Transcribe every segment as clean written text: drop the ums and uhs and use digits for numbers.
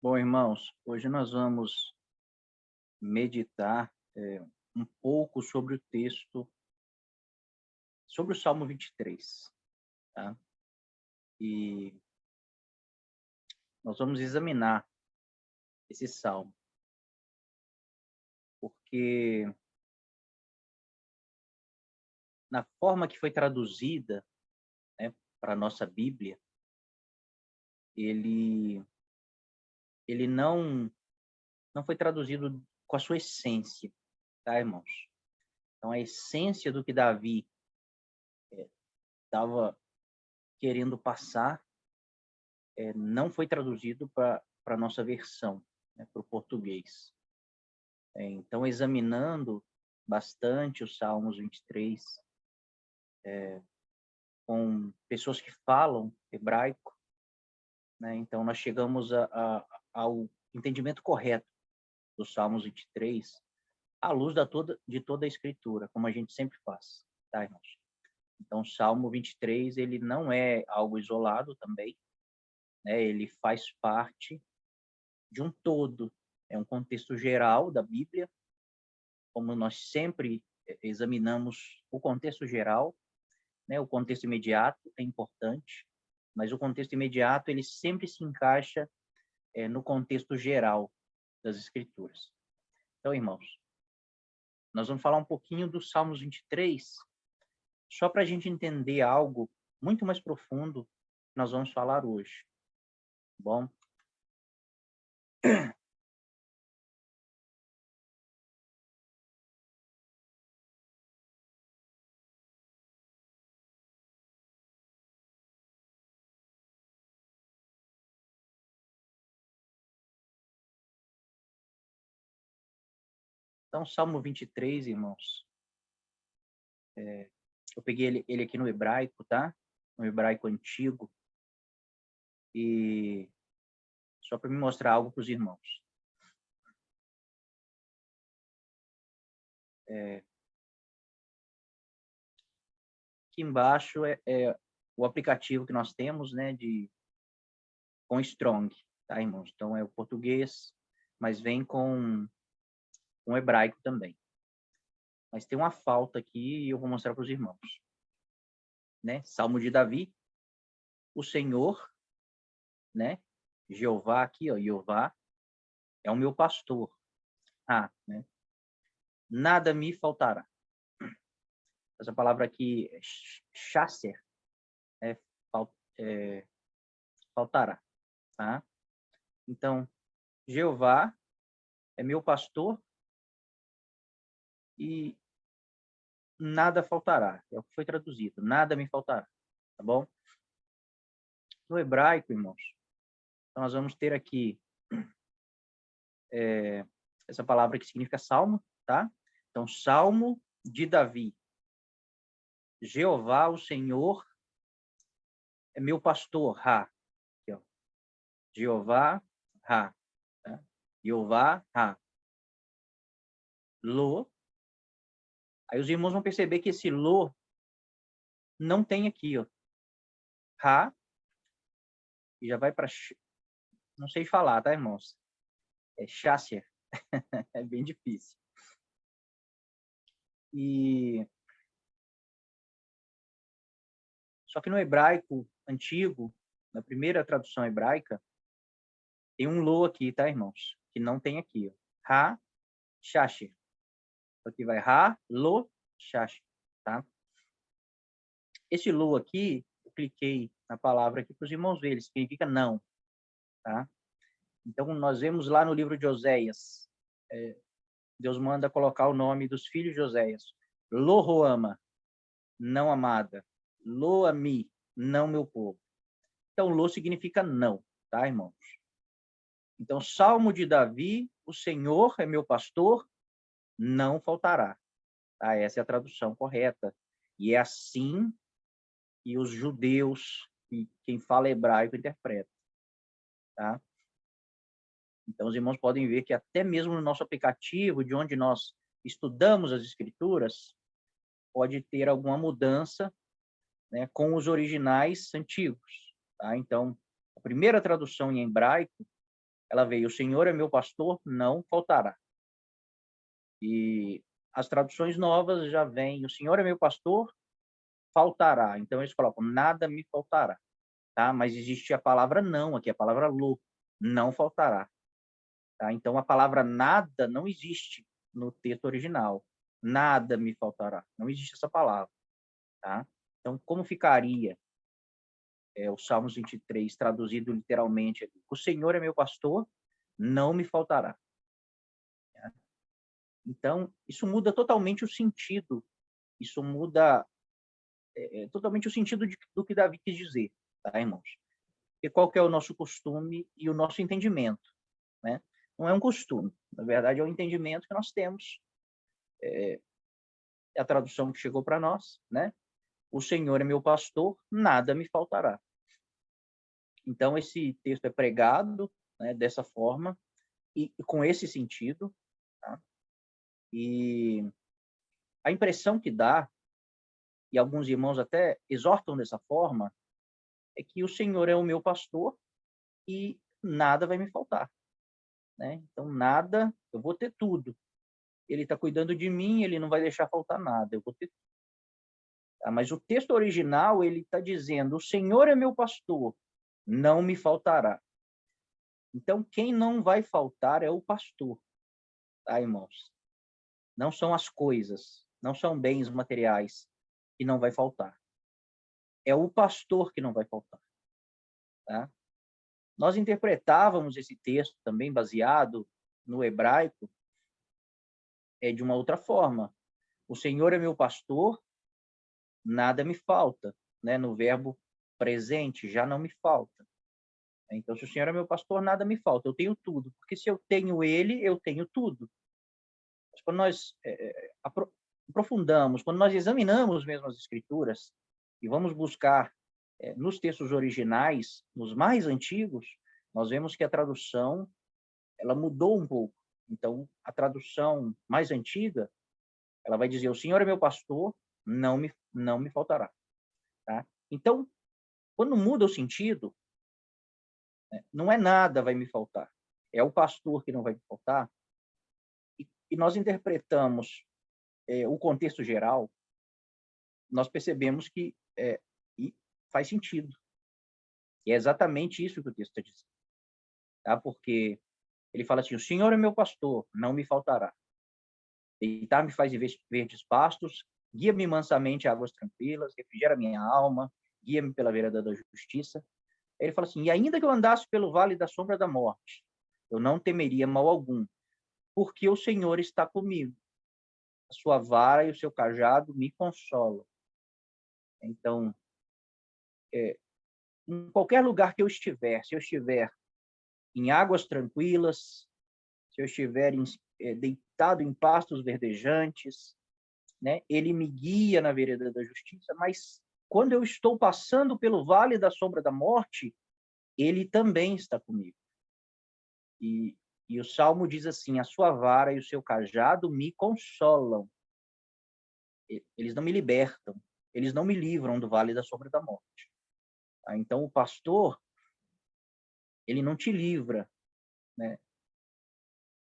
Bom, irmãos, hoje nós vamos meditar um pouco sobre o texto, sobre o Salmo 23, tá? E nós vamos examinar esse salmo, porque na forma que foi traduzida, né, para a nossa Bíblia, ele não foi traduzido com a sua essência, tá, irmãos? Então, a essência do que Davi estava querendo passar não foi traduzido para a nossa versão, né, para o português. Então, examinando bastante os Salmos 23, com pessoas que falam hebraico, né, então nós chegamos ao entendimento correto dos Salmos 23, à luz de toda a Escritura, como a gente sempre faz, tá, irmãos? Então, o Salmo 23, ele não é algo isolado também, né, ele faz parte de um todo, é um contexto geral da Bíblia, como nós sempre examinamos o contexto geral, né? O contexto imediato é importante, mas o contexto imediato ele sempre se encaixa no contexto geral das Escrituras. Então, irmãos, nós vamos falar um pouquinho do Salmos 23, só para a gente entender algo muito mais profundo que nós vamos falar hoje, tá bom? Então, Salmo 23, irmãos, eu peguei ele aqui no hebraico, tá? No hebraico antigo, e só para me mostrar algo para os irmãos. Aqui embaixo é o aplicativo que nós temos, né, com Strong, tá, irmãos? Então, é o português, mas vem com o hebraico também. Mas tem uma falta aqui e eu vou mostrar para os irmãos. Né? Salmo de Davi, o Senhor, né? Jeová aqui, ó, Jeová, é o meu pastor. Né? Nada me faltará. Essa palavra aqui, chasser, é, faltará, tá? Então, Jeová é meu pastor e nada faltará. É o que foi traduzido. Nada me faltará, tá bom? No hebraico, irmãos, então nós vamos ter aqui essa palavra que significa salmo, tá? Então, Salmo de Davi. Jeová, o Senhor, é meu pastor, Aqui, ó. Jeová, Tá? Jeová, Lo. Aí os irmãos vão perceber que esse Lo não tem aqui, ó. E já vai para... Não sei falar, tá, irmãos? É Chasser. É bem difícil. E só que no hebraico antigo, na primeira tradução hebraica, tem um lo aqui, tá, irmãos? Que não tem aqui, ó. Shashir. Aqui vai lo, shashir, tá? Esse lo aqui, eu cliquei na palavra aqui para os irmãos verem, significa não, tá? Então, nós vemos lá no livro de Oséias, Deus manda colocar o nome dos filhos de Oséias. Lo-Ruama, não amada. Lo-Ami, não meu povo. Então, Lo significa não, tá, irmãos? Então, Salmo de Davi, o Senhor é meu pastor, não faltará. Tá? Essa é a tradução correta. E é assim que os judeus, e quem fala hebraico, interpreta. Tá? Então, os irmãos podem ver que até mesmo no nosso aplicativo, de onde nós estudamos as Escrituras, pode ter alguma mudança, né, com os originais antigos. Tá? Então, a primeira tradução em hebraico, ela veio, o Senhor é meu pastor, não faltará. E as traduções novas já vêm, o Senhor é meu pastor, faltará. Então, eles colocam, nada me faltará. Tá? Mas existe a palavra não aqui, a palavra lo, não faltará. Tá? Então, a palavra nada não existe no texto original. Nada me faltará. Não existe essa palavra. Tá? Então, como ficaria o Salmos 23 traduzido literalmente? O Senhor é meu pastor, não me faltará. Tá? Então, isso muda totalmente o sentido. Isso muda totalmente o sentido do que Davi quis dizer, tá, irmãos? E qual que é o nosso costume e o nosso entendimento, né? Não é um costume, na verdade é um entendimento que nós temos, é a tradução que chegou para nós, né? O Senhor é meu pastor, nada me faltará. Então esse texto é pregado, né, dessa forma e com esse sentido, tá? E a impressão que dá, e alguns irmãos até exortam dessa forma, é que o Senhor é o meu pastor e nada vai me faltar, né? Então nada, eu vou ter tudo. Ele está cuidando de mim, ele não vai deixar faltar nada, eu vou ter. Tá? Mas o texto original, ele está dizendo, o Senhor é meu pastor, não me faltará. Então, quem não vai faltar é o pastor, tá, irmãos? Não são as coisas, não são bens materiais que não vai faltar. É o pastor que não vai faltar, tá? Nós interpretávamos esse texto também baseado no hebraico de uma outra forma. O Senhor é meu pastor, nada me falta, né? No verbo presente, já não me falta. Então, se o Senhor é meu pastor, nada me falta, eu tenho tudo. Porque se eu tenho Ele, eu tenho tudo. Mas quando nós aprofundamos, quando nós examinamos mesmo as Escrituras e vamos buscar nos textos originais, nos mais antigos, nós vemos que a tradução ela mudou um pouco. Então, a tradução mais antiga, ela vai dizer, o Senhor é meu pastor, não me faltará. Tá? Então, quando muda o sentido, né, não é nada vai me faltar. É o pastor que não vai me faltar. E nós interpretamos o contexto geral, nós percebemos que faz sentido. E é exatamente isso que o texto está dizendo. Tá? Porque ele fala assim, o Senhor é meu pastor, não me faltará. Deitar-me faz verdes pastos, guia-me mansamente a águas tranquilas, refrigera minha alma, guia-me pela vereda da justiça. Aí ele fala assim, e ainda que eu andasse pelo vale da sombra da morte, eu não temeria mal algum, porque o Senhor está comigo. A sua vara e o seu cajado me consolam. Então, em qualquer lugar que eu estiver, se eu estiver em águas tranquilas, se eu estiver deitado em pastos verdejantes, né, ele me guia na vereda da justiça, mas quando eu estou passando pelo vale da sombra da morte, ele também está comigo. E o Salmo diz assim, a sua vara e o seu cajado me consolam. Eles não me libertam, eles não me livram do vale da sombra da morte. Tá? Então, o pastor, ele não te livra, né?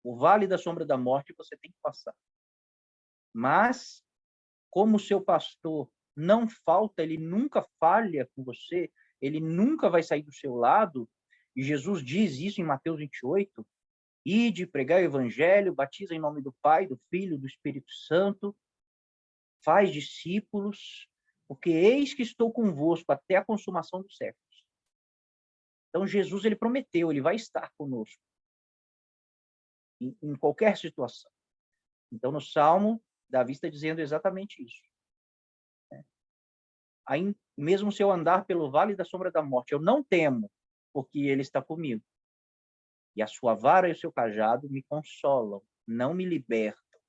O vale da sombra da morte você tem que passar. Mas, como o seu pastor não falta, ele nunca falha com você, ele nunca vai sair do seu lado, e Jesus diz isso em Mateus 28, ide, pregai o evangelho, batiza em nome do Pai, do Filho, do Espírito Santo, faz discípulos, porque eis que estou convosco até a consumação dos séculos. Então, Jesus, ele prometeu, ele vai estar conosco em qualquer situação. Então, no Salmo, Davi está dizendo exatamente isso. Aí, mesmo se eu andar pelo vale da sombra da morte, eu não temo, porque ele está comigo. E a sua vara e o seu cajado me consolam, não me libertam,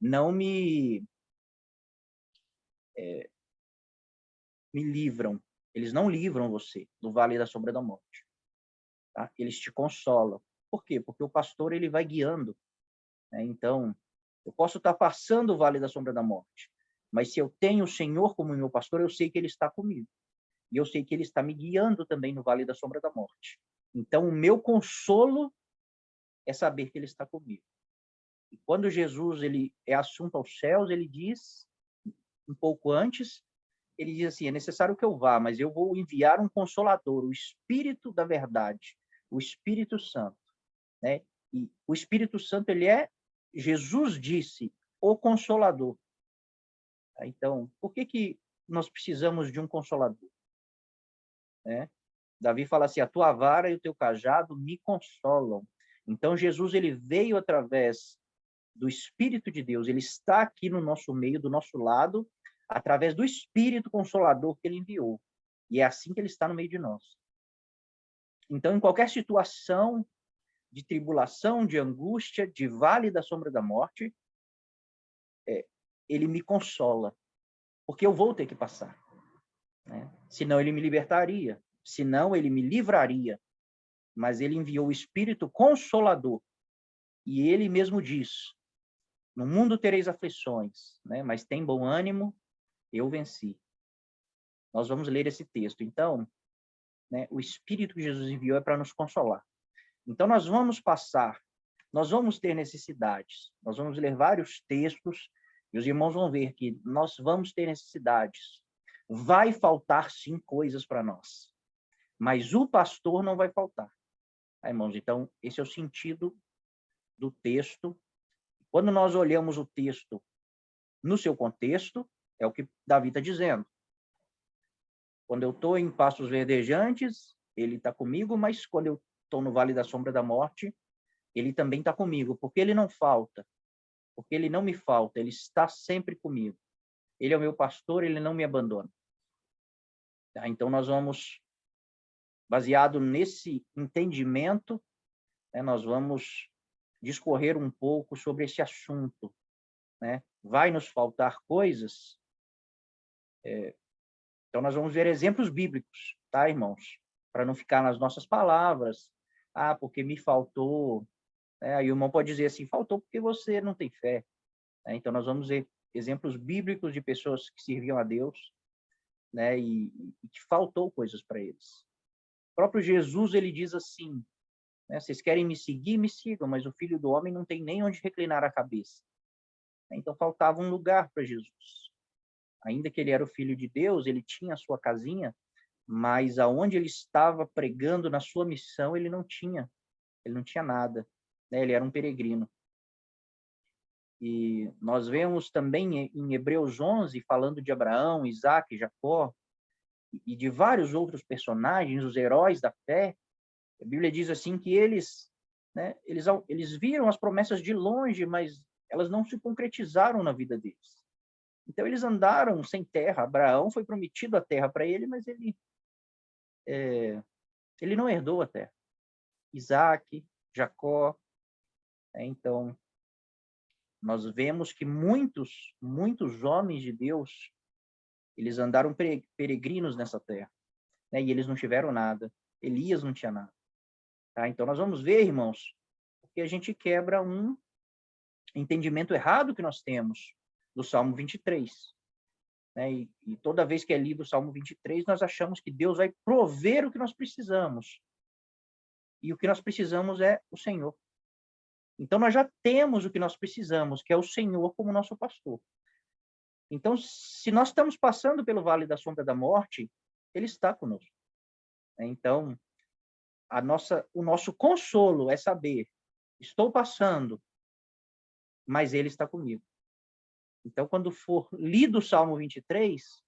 não me livram. Eles não livram você do vale da sombra da morte. Tá? Eles te consolam. Por quê? Porque o pastor ele vai guiando. Né? Então, eu posso estar passando o vale da sombra da morte, mas se eu tenho o Senhor como meu pastor, eu sei que ele está comigo. E eu sei que ele está me guiando também no vale da sombra da morte. Então, o meu consolo é saber que ele está comigo. E quando Jesus ele é assunto aos céus, ele diz, um pouco antes, ele diz assim, é necessário que eu vá, mas eu vou enviar um consolador, o Espírito da verdade, o Espírito Santo. Né? E o Espírito Santo, ele é, Jesus disse, o Consolador. Então, por que nós precisamos de um Consolador? Né? Davi fala assim, a tua vara e o teu cajado me consolam. Então, Jesus ele veio através do Espírito de Deus, ele está aqui no nosso meio, do nosso lado, através do Espírito Consolador que ele enviou. E é assim que ele está no meio de nós. Então, em qualquer situação de tribulação, de angústia, de vale da sombra da morte, ele me consola, porque eu vou ter que passar. Né? Senão ele me libertaria, senão ele me livraria. Mas ele enviou o Espírito Consolador. E ele mesmo diz, no mundo tereis aflições, né? Mas tem bom ânimo, eu venci. Nós vamos ler esse texto. Então, né, o Espírito que Jesus enviou é para nos consolar. Então, nós vamos passar, nós vamos ter necessidades, nós vamos ler vários textos, e os irmãos vão ver que nós vamos ter necessidades. Vai faltar, sim, coisas para nós, mas o pastor não vai faltar. Tá, irmãos? Então, esse é o sentido do texto. Quando nós olhamos o texto no seu contexto, é o que Davi está dizendo. Quando eu estou em pastos verdejantes, ele está comigo, mas quando eu estou no vale da sombra da morte, ele também está comigo, porque ele não falta, porque ele não me falta, ele está sempre comigo. Ele é o meu pastor, ele não me abandona. Tá? Então, nós vamos, baseado nesse entendimento, né, nós vamos discorrer um pouco sobre esse assunto. Né? Vai nos faltar coisas? Então, nós vamos ver exemplos bíblicos, tá, irmãos? Para não ficar nas nossas palavras. Ah, porque me faltou. Aí o irmão pode dizer assim, faltou porque você não tem fé. Então, nós vamos ver exemplos bíblicos de pessoas que serviam a Deus, né, e que faltou coisas para eles. O próprio Jesus, ele diz assim, né, vocês querem me seguir, me sigam, mas o Filho do Homem não tem nem onde reclinar a cabeça. Então, faltava um lugar para Jesus. Ainda que ele era o Filho de Deus, ele tinha a sua casinha, mas aonde ele estava pregando na sua missão, ele não tinha nada. Né? Ele era um peregrino. E nós vemos também em Hebreus 11, falando de Abraão, Isaac, Jacó, e de vários outros personagens, os heróis da fé, a Bíblia diz assim que eles, né, eles viram as promessas de longe, mas elas não se concretizaram na vida deles. Então, eles andaram sem terra. Abraão foi prometido a terra para ele, mas ele não herdou a terra. Isaac, Jacó. Então, nós vemos que muitos homens de Deus, eles andaram peregrinos nessa terra, né? E eles não tiveram nada. Elias não tinha nada. Tá? Então, nós vamos ver, irmãos, porque a gente quebra um entendimento errado que nós temos do Salmo 23. Né? E toda vez que é lido o Salmo 23, nós achamos que Deus vai prover o que nós precisamos. E o que nós precisamos é o Senhor. Então, nós já temos o que nós precisamos, que é o Senhor como nosso pastor. Então, se nós estamos passando pelo vale da sombra da morte, ele está conosco. Então, o nosso consolo é saber, estou passando, mas ele está comigo. Então, quando for lido o Salmo 23,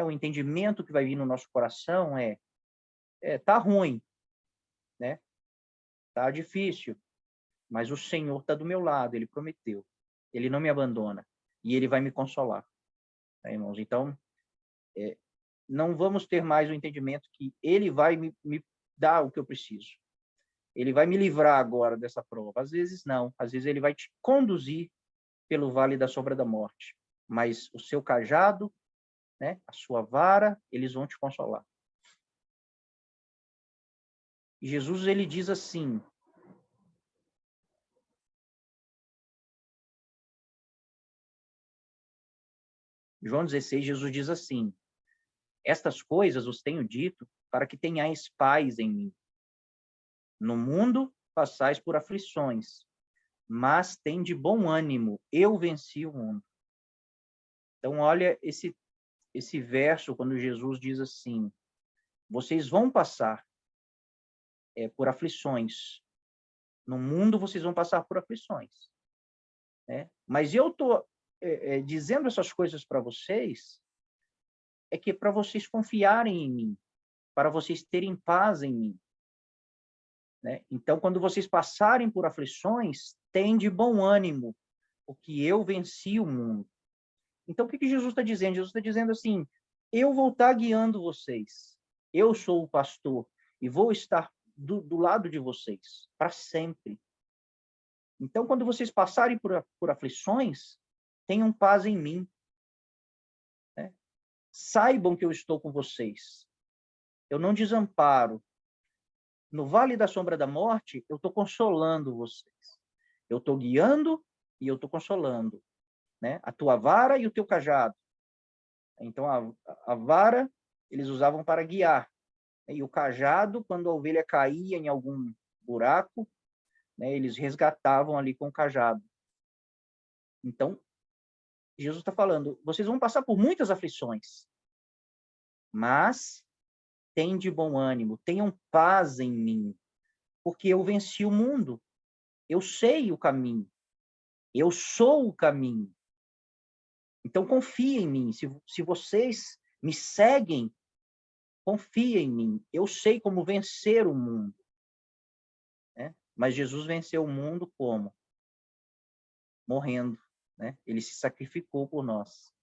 o entendimento que vai vir no nosso coração tá ruim, né? Tá difícil, mas o Senhor está do meu lado, ele prometeu. Ele não me abandona. E ele vai me consolar. Tá, irmãos? Então, não vamos ter mais o entendimento que ele vai me dar o que eu preciso. Ele vai me livrar agora dessa prova. Às vezes, não. Às vezes, ele vai te conduzir pelo vale da sombra da morte. Mas o seu cajado, né, a sua vara, eles vão te consolar. E Jesus, ele diz assim, João 16, Jesus diz assim, estas coisas os tenho dito para que tenhais paz em mim. No mundo passais por aflições, mas tende bom ânimo, eu venci o mundo. Então, olha esse verso, quando Jesus diz assim, vocês vão passar por aflições. No mundo, vocês vão passar por aflições. Né? Mas eu estou dizendo essas coisas para vocês, é que para vocês confiarem em mim, para vocês terem paz em mim. Né? Então, quando vocês passarem por aflições, tende bom ânimo, porque eu venci o mundo. Então, o que Jesus está dizendo? Jesus está dizendo assim, eu vou estar guiando vocês. Eu sou o pastor e vou estar do lado de vocês para sempre. Então, quando vocês passarem por aflições, tenham paz em mim. Né? Saibam que eu estou com vocês. Eu não desamparo. No vale da sombra da morte, eu estou consolando vocês. Eu estou guiando e eu estou consolando. Né? A tua vara e o teu cajado. Então, a vara eles usavam para guiar. E o cajado, quando a ovelha caía em algum buraco, né, eles resgatavam ali com o cajado. Então, Jesus está falando, vocês vão passar por muitas aflições, mas tenham de bom ânimo, tenham paz em mim, porque eu venci o mundo. Eu sei o caminho. Eu sou o caminho. Então, confia em mim. Se vocês me seguem, confia em mim. Eu sei como vencer o mundo. Né? Mas Jesus venceu o mundo como? Morrendo. Né? Ele se sacrificou por nós.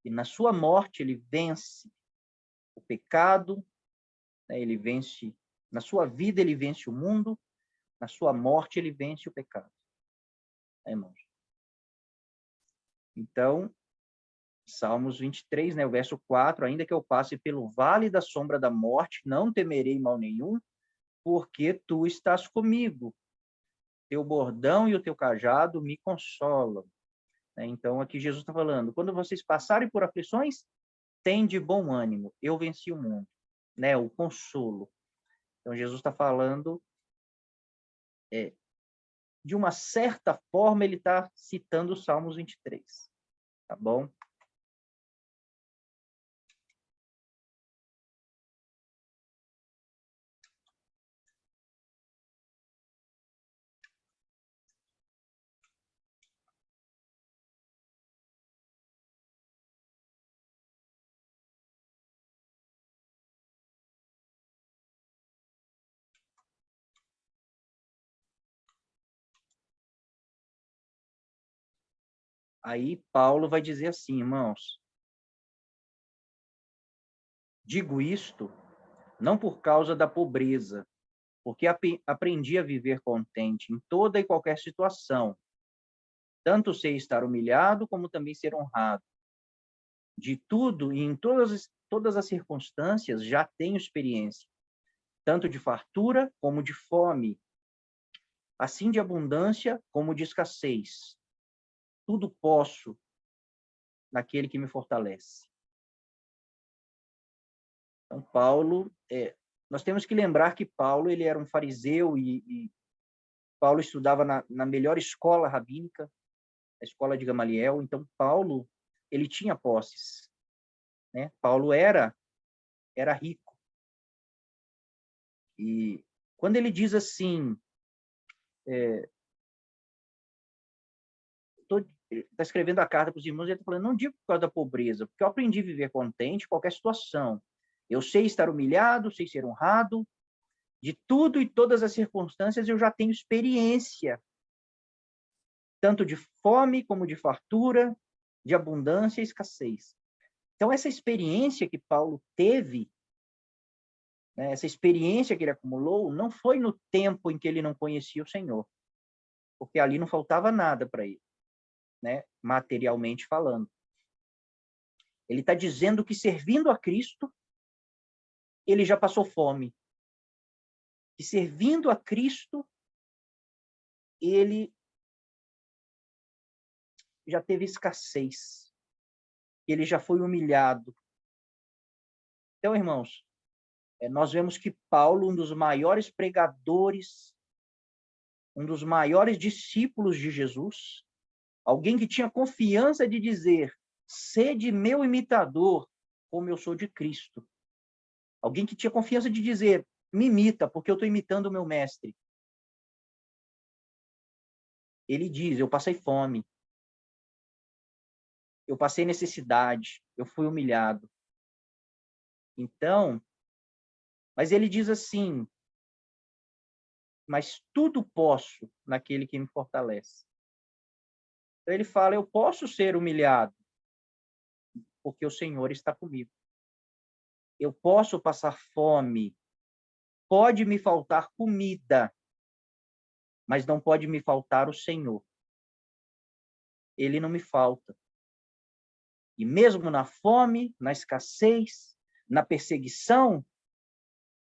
E na sua morte, ele vence o pecado, né? Ele vence, na sua vida, ele vence o mundo, na sua morte, ele vence o pecado. Irmãos? Então, Salmos 23, né, o verso 4, ainda que eu passe pelo vale da sombra da morte, não temerei mal nenhum, porque tu estás comigo. Teu bordão e o teu cajado me consolam. Então, aqui Jesus está falando, quando vocês passarem por aflições, tem de bom ânimo, eu venci o mundo. Né, o consolo. Então, Jesus está falando, de uma certa forma, ele está citando o Salmos 23. Tá bom? Aí Paulo vai dizer assim, irmãos, digo isto não por causa da pobreza, porque aprendi a viver contente em toda e qualquer situação, tanto sei estar humilhado como também ser honrado. De tudo e em todas as circunstâncias já tenho experiência, tanto de fartura como de fome, assim de abundância como de escassez. Tudo posso naquele que me fortalece. Então, Paulo, nós temos que lembrar que Paulo ele era um fariseu e Paulo estudava na melhor escola rabínica, a escola de Gamaliel. Então, Paulo, ele tinha posses. Né? Paulo era rico. E quando ele diz assim, está escrevendo a carta para os irmãos, ele está falando, não digo por causa da pobreza, porque eu aprendi a viver contente em qualquer situação. Eu sei estar humilhado, sei ser honrado, de tudo e todas as circunstâncias eu já tenho experiência, tanto de fome como de fartura, de abundância e escassez. Então, essa experiência que Paulo teve, né, essa experiência que ele acumulou, não foi no tempo em que ele não conhecia o Senhor, porque ali não faltava nada para ele, né, materialmente falando. Ele está dizendo que, servindo a Cristo, ele já passou fome. Que, servindo a Cristo, ele já teve escassez. Ele já foi humilhado. Então, irmãos, nós vemos que Paulo, um dos maiores pregadores, um dos maiores discípulos de Jesus, alguém que tinha confiança de dizer: sede meu imitador, como eu sou de Cristo. Alguém que tinha confiança de dizer: me imita, porque eu estou imitando o meu mestre. Ele diz: eu passei fome, eu passei necessidade, eu fui humilhado. Então, mas ele diz assim: mas tudo posso naquele que me fortalece. Então ele fala: eu posso ser humilhado, porque o Senhor está comigo. Eu posso passar fome, pode me faltar comida, mas não pode me faltar o Senhor. Ele não me falta. E mesmo na fome, na escassez, na perseguição,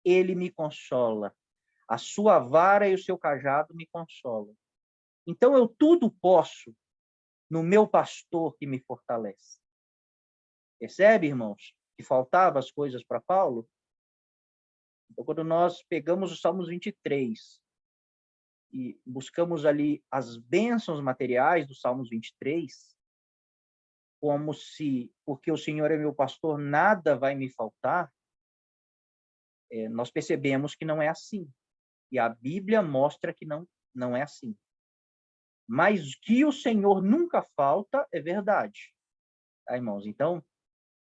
ele me consola. A sua vara e o seu cajado me consolam. Então eu tudo posso no meu pastor que me fortalece. Percebe, irmãos, que faltavam as coisas para Paulo? Então, quando nós pegamos o Salmos 23 e buscamos ali as bênçãos materiais do Salmos 23, como se, porque o Senhor é meu pastor, nada vai me faltar, nós percebemos que não é assim. E a Bíblia mostra que não é assim. Mas que o Senhor nunca falta é verdade. Tá, irmãos? Então,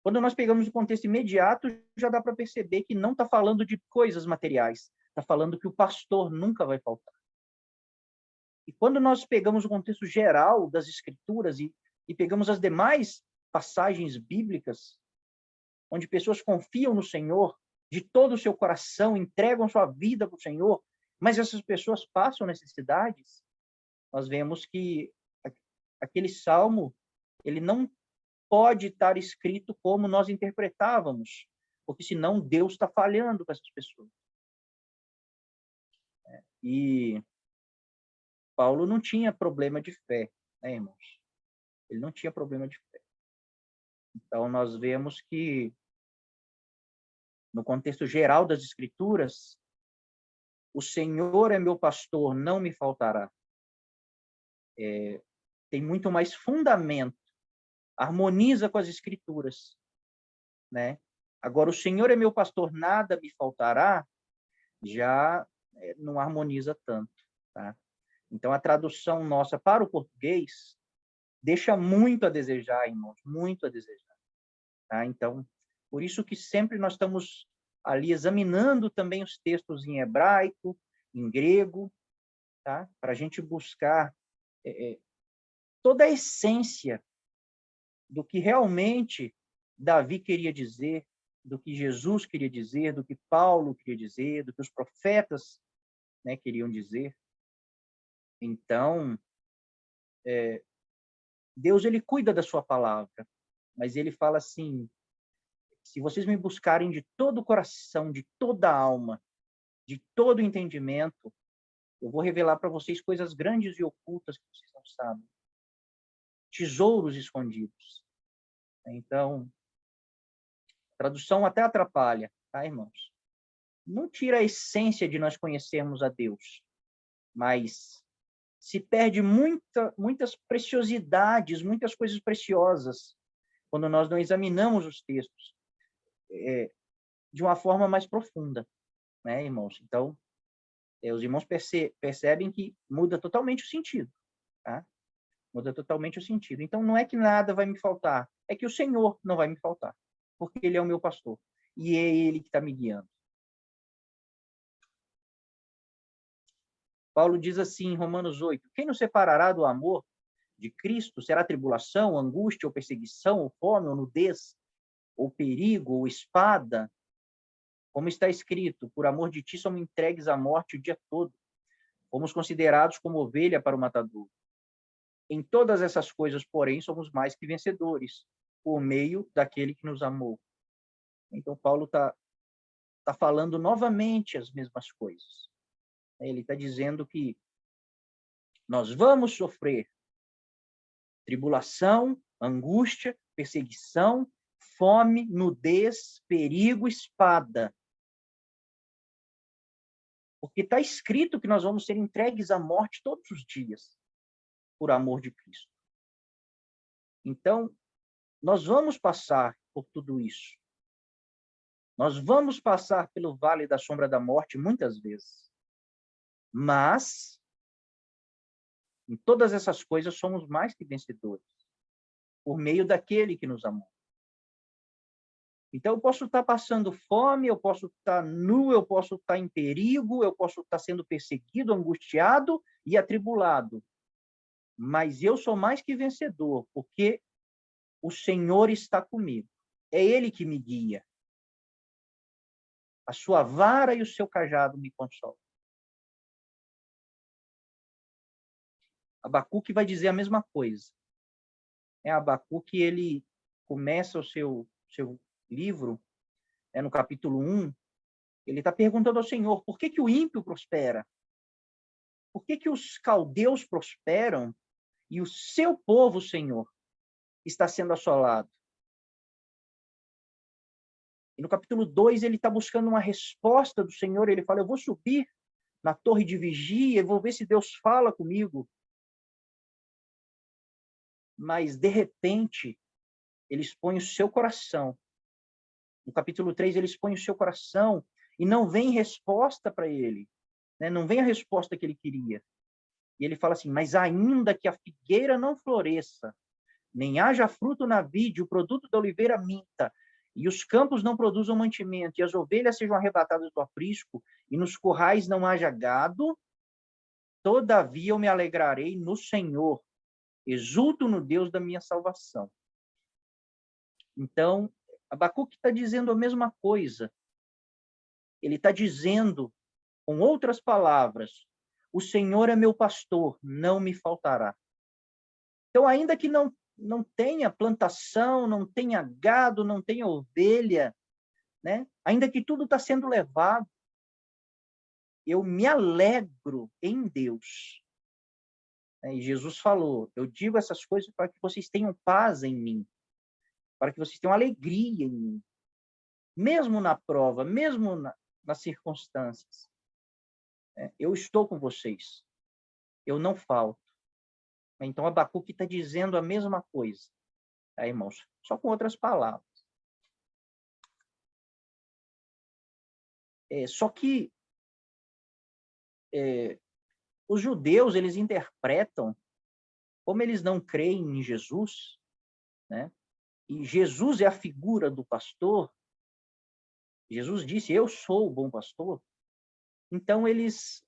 quando nós pegamos o contexto imediato, já dá para perceber que não está falando de coisas materiais. Está falando que o pastor nunca vai faltar. E quando nós pegamos o contexto geral das Escrituras e pegamos as demais passagens bíblicas, onde pessoas confiam no Senhor de todo o seu coração, entregam sua vida para o Senhor, mas essas pessoas passam necessidades, nós vemos que aquele salmo, ele não pode estar escrito como nós interpretávamos, porque senão Deus está falhando com essas pessoas. E Paulo não tinha problema de fé, né, irmãos? Ele não tinha problema de fé. Então, nós vemos que, no contexto geral das Escrituras, o Senhor é meu pastor, não me faltará. Tem muito mais fundamento, harmoniza com as Escrituras, né? Agora, o Senhor é meu pastor, nada me faltará, já não harmoniza tanto, tá? Então, a tradução nossa para o português deixa muito a desejar, irmãos, muito a desejar, tá? Então, por isso que sempre nós estamos ali examinando também os textos em hebraico, em grego, tá? Para a gente buscar toda a essência do que realmente Davi queria dizer, do que Jesus queria dizer, do que Paulo queria dizer, do que os profetas, né, queriam dizer. Então, Deus, ele cuida da sua palavra, mas ele fala assim: se vocês me buscarem de todo o coração, de toda a alma, de todo o entendimento, eu vou revelar para vocês coisas grandes e ocultas que vocês não sabem. Tesouros escondidos. Então, a tradução até atrapalha, tá, irmãos? Não tira a essência de nós conhecermos a Deus, mas se perde muitas preciosidades, muitas coisas preciosas, quando nós não examinamos os textos de uma forma mais profunda, né, irmãos? Então, os irmãos percebem que muda totalmente o sentido, tá? Muda totalmente o sentido. Então, não é que nada vai me faltar, é que o Senhor não vai me faltar, porque Ele é o meu pastor, e é Ele que está me guiando. Paulo diz assim em Romanos 8, quem nos separará do amor de Cristo? Será tribulação, angústia, ou perseguição, ou fome, ou nudez, ou perigo, ou espada? Como está escrito, por amor de ti somos entregues à morte o dia todo. Fomos considerados como ovelha para o matador. Em todas essas coisas, porém, somos mais que vencedores, por meio daquele que nos amou. Então, Paulo está falando novamente as mesmas coisas. Ele está dizendo que nós vamos sofrer tribulação, angústia, perseguição, fome, nudez, perigo, espada. Porque está escrito que nós vamos ser entregues à morte todos os dias, por amor de Cristo. Então, nós vamos passar por tudo isso. Nós vamos passar pelo vale da sombra da morte muitas vezes. Mas, em todas essas coisas, somos mais que vencedores, por meio daquele que nos amou. Então, eu posso estar passando fome, eu posso estar nu, eu posso estar em perigo, eu posso estar sendo perseguido, angustiado e atribulado. Mas eu sou mais que vencedor, porque o Senhor está comigo. É Ele que me guia. A sua vara e o seu cajado me consolam. Abacuque vai dizer a mesma coisa. Abacuque, ele começa o seu livro, no capítulo 1, ele está perguntando ao Senhor, por que o ímpio prospera? Por que os caldeus prosperam e o seu povo, Senhor, está sendo assolado? E no capítulo 2, ele está buscando uma resposta do Senhor, ele fala, eu vou subir na torre de vigia, vou ver se Deus fala comigo. Mas, de repente, ele expõe o seu coração. No capítulo 3, ele expõe o seu coração e não vem resposta para ele. Né? Não vem a resposta que ele queria. E ele fala assim, mas ainda que a figueira não floresça, nem haja fruto na vide, o produto da oliveira minta, e os campos não produzam mantimento, e as ovelhas sejam arrebatadas do aprisco, e nos currais não haja gado, todavia eu me alegrarei no Senhor, exulto no Deus da minha salvação. Então, Abacuque está dizendo a mesma coisa. Ele está dizendo, com outras palavras, o Senhor é meu pastor, não me faltará. Então, ainda que não tenha plantação, não tenha gado, não tenha ovelha, né? Ainda que tudo está sendo levado, eu me alegro em Deus. E Jesus falou, eu digo essas coisas para que vocês tenham paz em mim, para que vocês tenham alegria em mim, mesmo na prova, mesmo nas circunstâncias. Eu estou com vocês, eu não falto. Então, Abacuque está dizendo a mesma coisa, tá, irmãos? Só com outras palavras. Só que os judeus, eles interpretam, como eles não creem em Jesus, né? E Jesus é a figura do pastor, Jesus disse, eu sou o bom pastor. Então, eles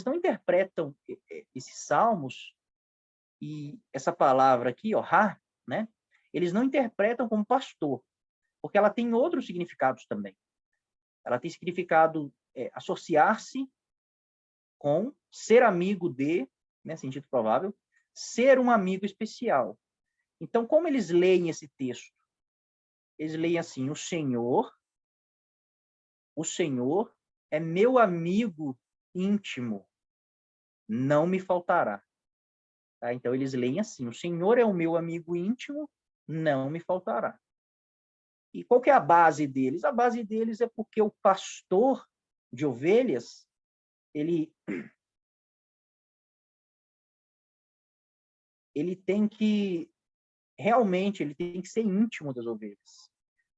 não interpretam esses salmos e essa palavra aqui, ó, né? Eles não interpretam como pastor, porque ela tem outros significados também. Ela tem significado associar-se com, ser amigo de, né, sentido provável, ser um amigo especial. Então, como eles leem esse texto? Eles leem assim, o Senhor é meu amigo íntimo, não me faltará. Tá? Então, eles leem assim, o Senhor é o meu amigo íntimo, não me faltará. E qual que é a base deles? A base deles é porque o pastor de ovelhas, ele tem que, realmente, ele tem que ser íntimo das ovelhas.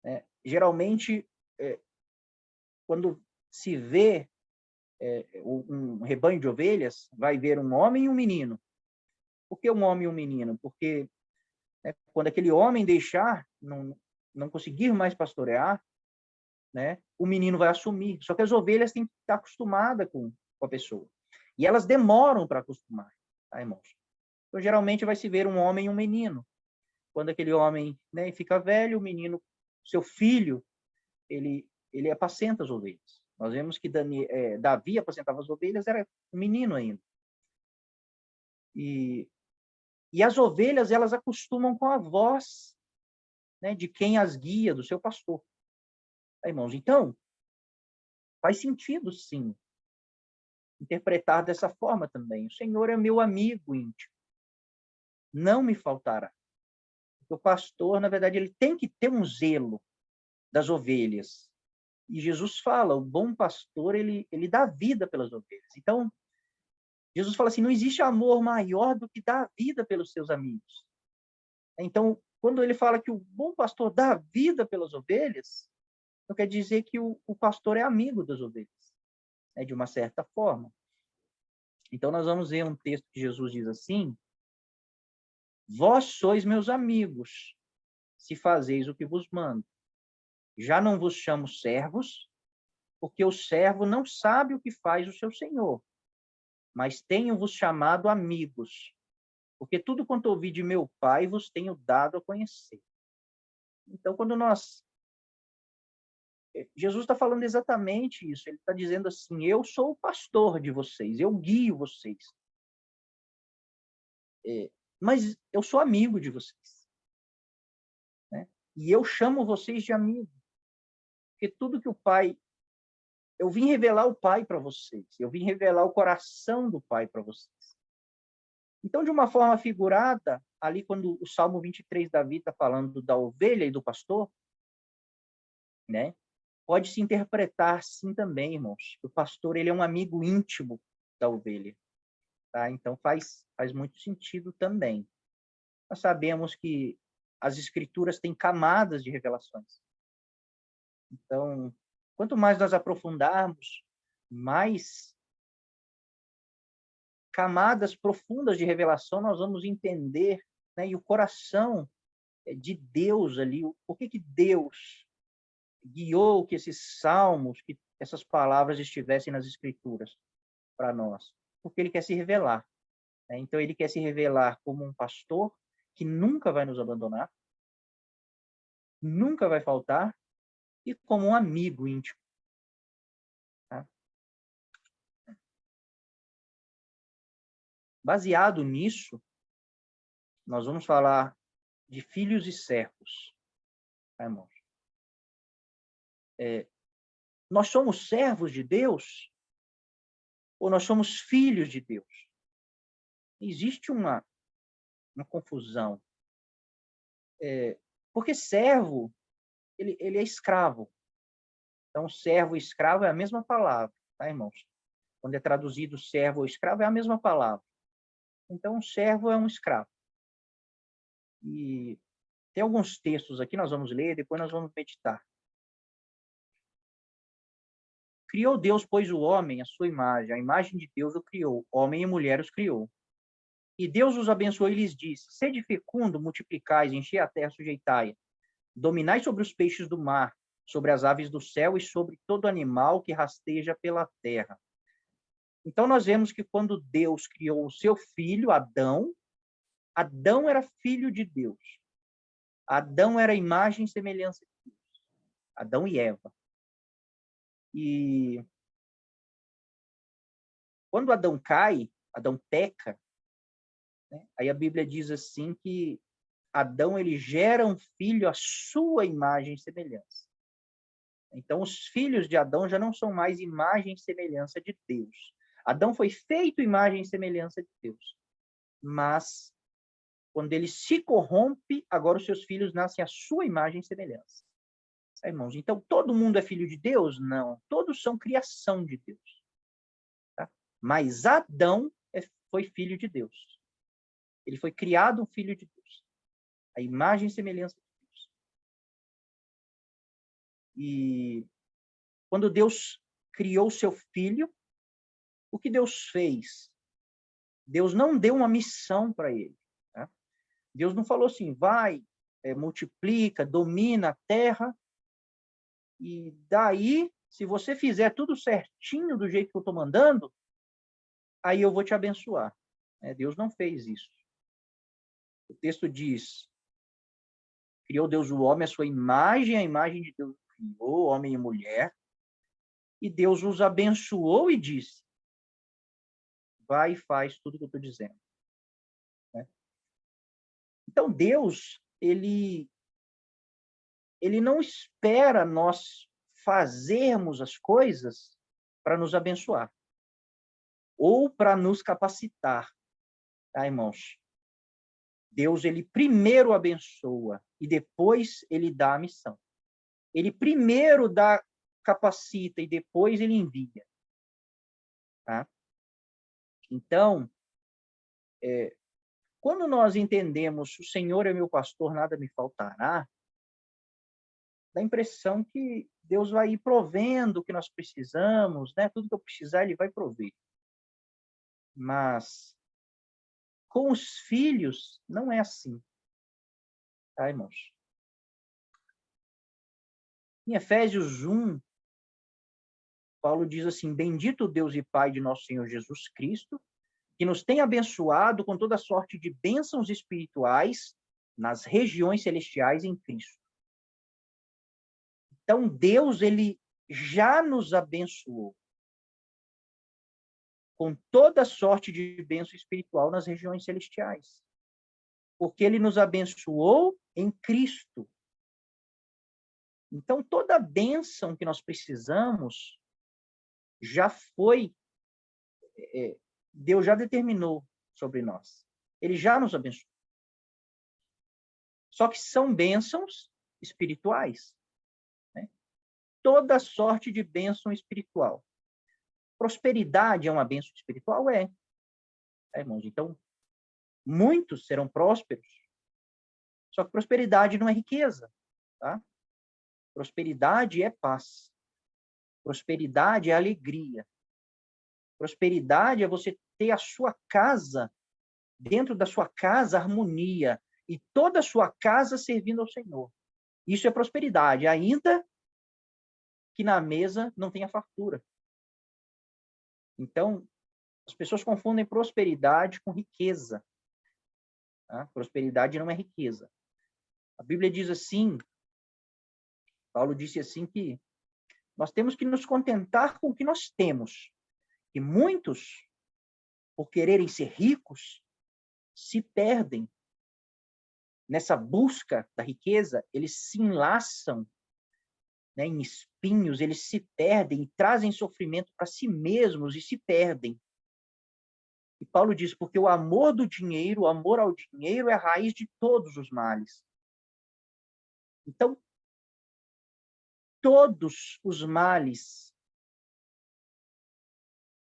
Né? Geralmente, quando se vê um rebanho de ovelhas, vai ver um homem e um menino. Por que um homem e um menino? Porque quando aquele homem deixar, não conseguir mais pastorear, né, o menino vai assumir. Só que as ovelhas têm que estar acostumadas com a pessoa. E elas demoram para acostumar, tá, irmãos? Então, geralmente vai se ver um homem e um menino. Quando aquele homem, né, fica velho, o menino, seu filho, ele apacenta as ovelhas. Nós vemos que Davi apacentava as ovelhas, era um menino ainda. E as ovelhas, elas acostumam com a voz, né, de quem as guia, do seu pastor. Tá, irmãos? Então, faz sentido, sim, interpretar dessa forma também. O Senhor é meu amigo íntimo. Não me faltará. O pastor, na verdade, ele tem que ter um zelo das ovelhas. E Jesus fala, o bom pastor, ele dá vida pelas ovelhas. Então, Jesus fala assim, não existe amor maior do que dar vida pelos seus amigos. Então, quando ele fala que o bom pastor dá vida pelas ovelhas, não quer dizer que o pastor é amigo das ovelhas, né, de uma certa forma. Então, nós vamos ver um texto que Jesus diz assim, vós sois meus amigos, se fazeis o que vos mando. Já não vos chamo servos, porque o servo não sabe o que faz o seu senhor. Mas tenho-vos chamado amigos, porque tudo quanto ouvi de meu Pai vos tenho dado a conhecer. Então, Jesus está falando exatamente isso. Ele está dizendo assim, eu sou o pastor de vocês, eu guio vocês. Mas eu sou amigo de vocês. Né? E eu chamo vocês de amigo. Porque tudo que o Pai... Eu vim revelar o Pai para vocês. Eu vim revelar o coração do Pai para vocês. Então, de uma forma figurada, ali quando o Salmo 23, Davi está falando da ovelha e do pastor, né? Pode se interpretar assim também, irmãos. O pastor, ele é um amigo íntimo da ovelha. Tá? Então, faz muito sentido também. Nós sabemos que as escrituras têm camadas de revelações. Então, quanto mais nós aprofundarmos, mais camadas profundas de revelação nós vamos entender, né? E o coração de Deus ali, por que Deus guiou que esses salmos, que essas palavras estivessem nas escrituras para nós? Porque ele quer se revelar. Né? Então, ele quer se revelar como um pastor que nunca vai nos abandonar, nunca vai faltar, e como um amigo íntimo. Tá? Baseado nisso, nós vamos falar de filhos e servos. Tá, irmãos? Nós somos servos de Deus ou nós somos filhos de Deus? Existe uma confusão. Porque servo, ele é escravo. Então, servo e escravo é a mesma palavra, tá, irmãos? Quando é traduzido servo ou escravo, é a mesma palavra. Então, um servo é um escravo. E tem alguns textos aqui, nós vamos ler, depois nós vamos meditar. Criou Deus, pois, o homem, a sua imagem. A imagem de Deus o criou. Homem e mulher os criou. E Deus os abençoou e lhes disse, sede fecundo, multiplicais, enchei a terra, sujeitai-a. Dominai sobre os peixes do mar, sobre as aves do céu e sobre todo animal que rasteja pela terra. Então, nós vemos que quando Deus criou o seu filho, Adão, Adão era filho de Deus. Adão era imagem e semelhança de Deus. Adão e Eva. E quando Adão cai, Adão peca, né? Aí a Bíblia diz assim que Adão ele gera um filho à sua imagem e semelhança. Então, os filhos de Adão já não são mais imagem e semelhança de Deus. Adão foi feito imagem e semelhança de Deus. Mas, quando ele se corrompe, agora os seus filhos nascem à sua imagem e semelhança. Irmãos, então, todo mundo é filho de Deus? Não. Todos são criação de Deus. Tá? Mas Adão foi filho de Deus. Ele foi criado um filho de Deus. A imagem e semelhança de Deus. E quando Deus criou seu filho, o que Deus fez? Deus não deu uma missão para ele. Tá? Deus não falou assim, vai, multiplica, domina a terra, e daí, se você fizer tudo certinho do jeito que eu estou mandando, aí eu vou te abençoar. Deus não fez isso. O texto diz: criou Deus o homem à sua imagem, a imagem de Deus criou, homem e mulher, e Deus os abençoou e disse: vai e faz tudo o que eu estou dizendo. Né? Então, Deus, ele não espera nós fazermos as coisas para nos abençoar ou para nos capacitar, tá, irmãos? Deus, ele primeiro abençoa e depois ele dá a missão. Ele primeiro capacita e depois ele envia. Tá? Então, quando nós entendemos o Senhor é meu pastor, nada me faltará, dá a impressão que Deus vai ir provendo o que nós precisamos, né? Tudo que eu precisar, ele vai prover. Mas com os filhos, não é assim. Tá, irmãos? Em Efésios 1, Paulo diz assim: bendito Deus e Pai de nosso Senhor Jesus Cristo, que nos tem abençoado com toda sorte de bênçãos espirituais nas regiões celestiais em Cristo. Então, Deus, ele já nos abençoou com toda sorte de bênção espiritual nas regiões celestiais. Porque ele nos abençoou em Cristo. Então, toda a bênção que nós precisamos já foi, Deus já determinou sobre nós. Ele já nos abençoou. Só que são bênçãos espirituais. Né? Toda sorte de bênção espiritual. Prosperidade é uma bênção espiritual? É, irmãos? Então, muitos serão prósperos. Só que prosperidade não é riqueza. Tá? Prosperidade é paz. Prosperidade é alegria. Prosperidade é você ter a sua casa, dentro da sua casa, harmonia, e toda a sua casa servindo ao Senhor. Isso é prosperidade, ainda que na mesa não tenha fartura. Então, as pessoas confundem prosperidade com riqueza. Tá? Prosperidade não é riqueza. A Bíblia diz assim, Paulo disse assim que nós temos que nos contentar com o que nós temos. E muitos, por quererem ser ricos, se perdem. Nessa busca da riqueza, eles se enlaçam, né, em espinhos, eles se perdem e trazem sofrimento para si mesmos e se perdem. E Paulo diz, porque o amor do dinheiro, o amor ao dinheiro é a raiz de todos os males. Então, todos os males,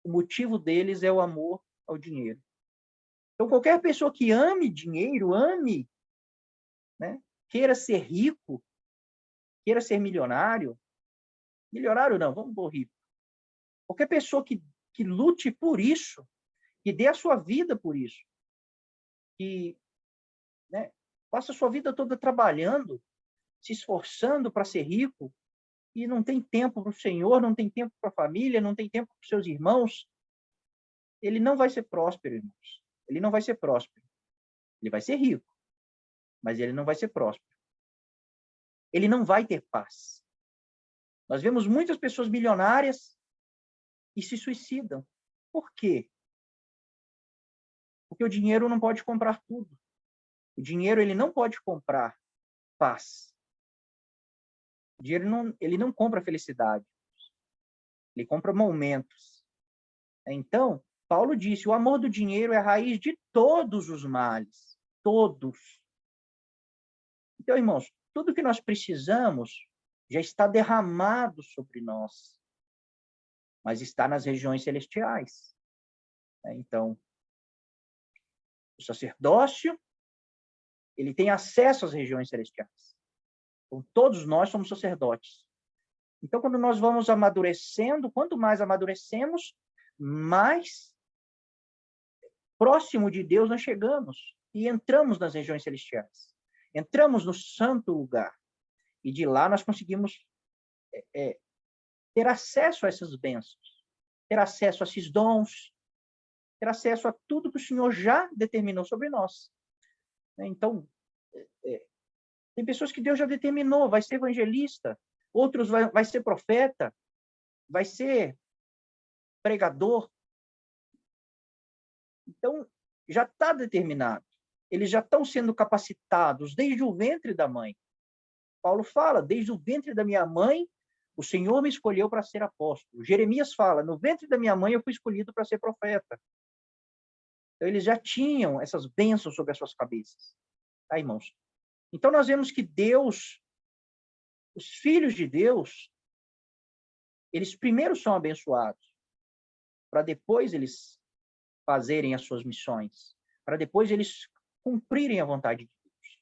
o motivo deles é o amor ao dinheiro. Então, qualquer pessoa que ame dinheiro, né, queira ser rico, queira ser milionário não, vamos por rico. Qualquer pessoa que lute por isso, que dê a sua vida por isso, que, né, passa a sua vida toda trabalhando, se esforçando para ser rico, e não tem tempo para o Senhor, não tem tempo para a família, não tem tempo para os seus irmãos, ele não vai ser próspero, irmãos. Ele não vai ser próspero. Ele vai ser rico, mas ele não vai ser próspero. Ele não vai ter paz. Nós vemos muitas pessoas milionárias e se suicidam. Por quê? Porque o dinheiro não pode comprar tudo. O dinheiro, ele não pode comprar paz. O dinheiro ele não compra felicidade. Ele compra momentos. Então, Paulo disse, o amor do dinheiro é a raiz de todos os males. Todos. Então, irmãos, tudo que nós precisamos já está derramado sobre nós, mas está nas regiões celestiais. Então, o sacerdócio, ele tem acesso às regiões celestiais. Então, todos nós somos sacerdotes. Então, quando nós vamos amadurecendo, quanto mais amadurecemos, mais próximo de Deus nós chegamos e entramos nas regiões celestiais. Entramos no santo lugar. E de lá nós conseguimos ter acesso a essas bênçãos, ter acesso a esses dons, ter acesso a tudo que o Senhor já determinou sobre nós. né? Então, tem pessoas que Deus já determinou, vai ser evangelista, outros vai ser profeta, vai ser pregador. Então, já está determinado. Eles já estão sendo capacitados desde o ventre da mãe. Paulo fala, desde o ventre da minha mãe, o Senhor me escolheu para ser apóstolo. Jeremias fala, no ventre da minha mãe eu fui escolhido para ser profeta. Então, eles já tinham essas bênçãos sobre as suas cabeças. Tá, irmãos? Então, nós vemos que Deus, os filhos de Deus, eles primeiro são abençoados, para depois eles fazerem as suas missões, para depois eles cumprirem a vontade de Deus.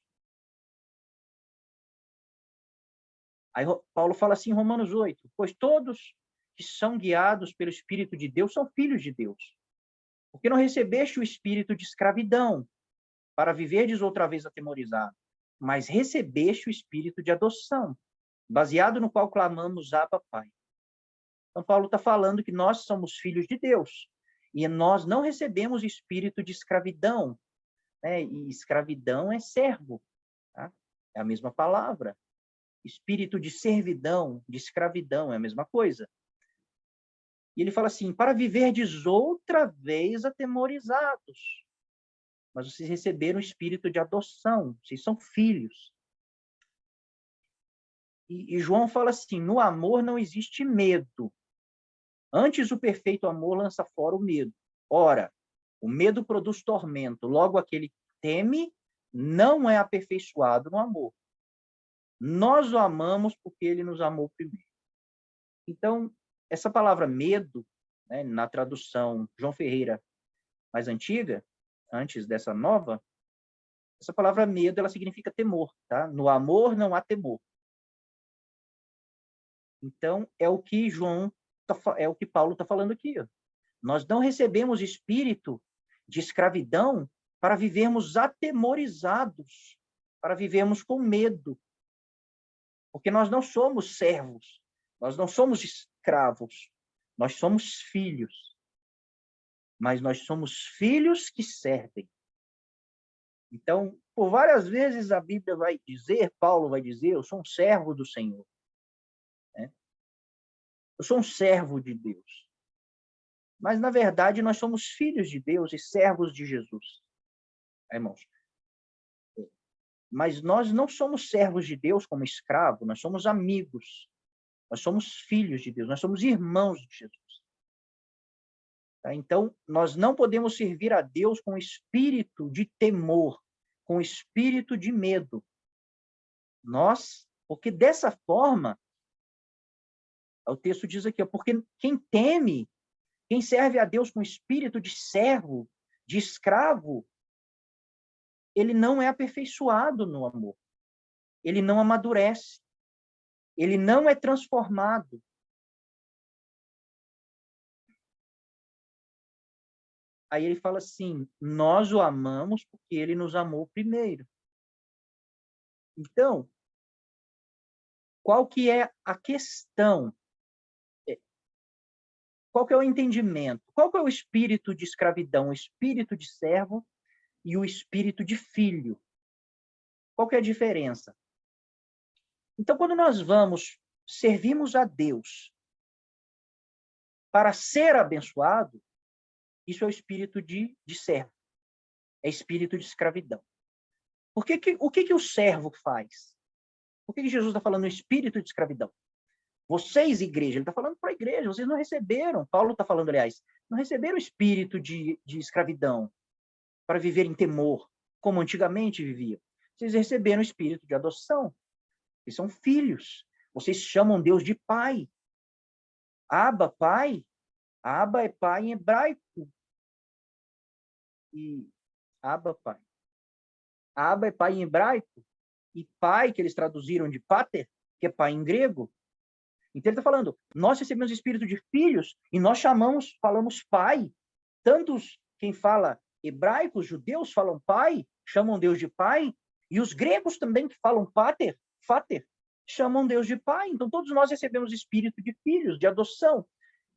Aí Paulo fala assim em Romanos 8, pois todos que são guiados pelo Espírito de Deus são filhos de Deus. Porque não recebeste o espírito de escravidão, para viverdes outra vez atemorizado, mas recebeste o espírito de adoção, baseado no qual clamamos Abba, Pai. Então, Paulo está falando que nós somos filhos de Deus, e nós não recebemos espírito de escravidão, né? E escravidão é servo, tá? É a mesma palavra. Espírito de servidão, de escravidão, é a mesma coisa. E ele fala assim, para viverdes outra vez atemorizados. Mas vocês receberam o espírito de adoção, vocês são filhos. E João fala assim, no amor não existe medo. Antes o perfeito amor lança fora o medo. Ora, o medo produz tormento, logo aquele que teme não é aperfeiçoado no amor. Nós o amamos porque ele nos amou primeiro. Então, essa palavra medo, né, na tradução João Ferreira mais antiga, antes dessa nova, essa palavra medo, ela significa temor, tá? No amor não há temor. Então, é o que Paulo está falando aqui. Ó. Nós não recebemos espírito de escravidão para vivermos atemorizados, para vivermos com medo. Porque nós não somos servos, nós não somos escravos, nós somos filhos. Mas nós somos filhos que servem. Então, por várias vezes a Bíblia vai dizer, Paulo vai dizer, eu sou um servo do Senhor. Né? Eu sou um servo de Deus. Mas, na verdade, nós somos filhos de Deus e servos de Jesus. Irmãos, mas nós não somos servos de Deus como escravo, nós somos amigos. Nós somos filhos de Deus, nós somos irmãos de Jesus. Tá? Então, nós não podemos servir a Deus com espírito de temor, com espírito de medo. Porque dessa forma, o texto diz aqui, porque quem teme, quem serve a Deus com espírito de servo, de escravo, ele não é aperfeiçoado no amor. Ele não amadurece. Ele não é transformado. Aí ele fala assim, nós o amamos porque ele nos amou primeiro. Então, qual que é a questão? Qual que é o entendimento? Qual que é o espírito de escravidão? O espírito de servo e o espírito de filho. Qual que é a diferença? Então, quando nós servimos a Deus para ser abençoado, isso é o espírito de servo. É espírito de escravidão. O que o servo faz? Por que Jesus está falando espírito de escravidão? Vocês, igreja, ele está falando para a igreja, vocês não receberam, Paulo está falando, aliás, não receberam espírito de escravidão para viver em temor, como antigamente viviam. Vocês receberam o espírito de adoção. Vocês são filhos. Vocês chamam Deus de pai. Abba, pai. Abba é pai em hebraico. E Abba, pai. Abba é pai em hebraico. E pai, que eles traduziram de pater, que é pai em grego. Então ele está falando, nós recebemos o espírito de filhos e nós falamos pai. Tantos quem fala hebraico, os judeus falam pai, chamam Deus de pai, e os gregos também que falam pater, chamam Deus de pai. Então todos nós recebemos espírito de filhos, de adoção.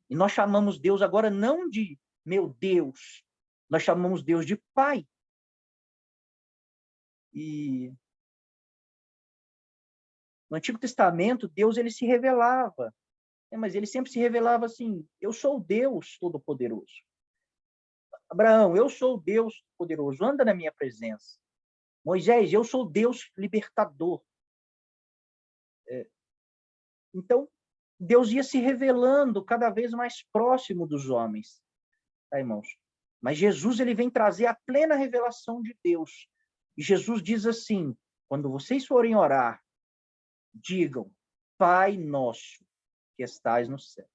E nós chamamos Deus agora não de meu Deus, nós chamamos Deus de pai. E no Antigo Testamento, Deus ele se revelava, mas ele sempre se revelava assim: eu sou o Deus Todo-Poderoso. Abraão, eu sou o Deus Poderoso, anda na minha presença. Moisés, eu sou o Deus libertador. Então, Deus ia se revelando cada vez mais próximo dos homens, tá, irmãos? Mas Jesus ele vem trazer a plena revelação de Deus. E Jesus diz assim: quando vocês forem orar, digam, Pai nosso que estais no céu.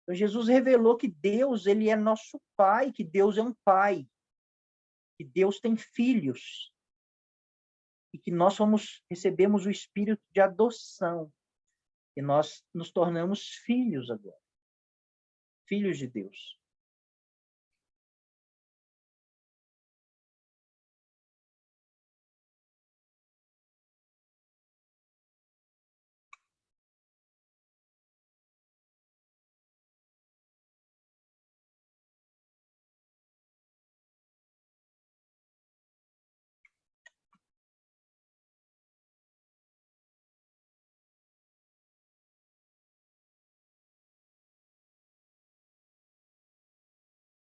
Então, Jesus revelou que Deus ele é nosso Pai, que Deus é um Pai, que Deus tem filhos, e que nós recebemos o espírito de adoção, e nós nos tornamos filhos agora, filhos de Deus.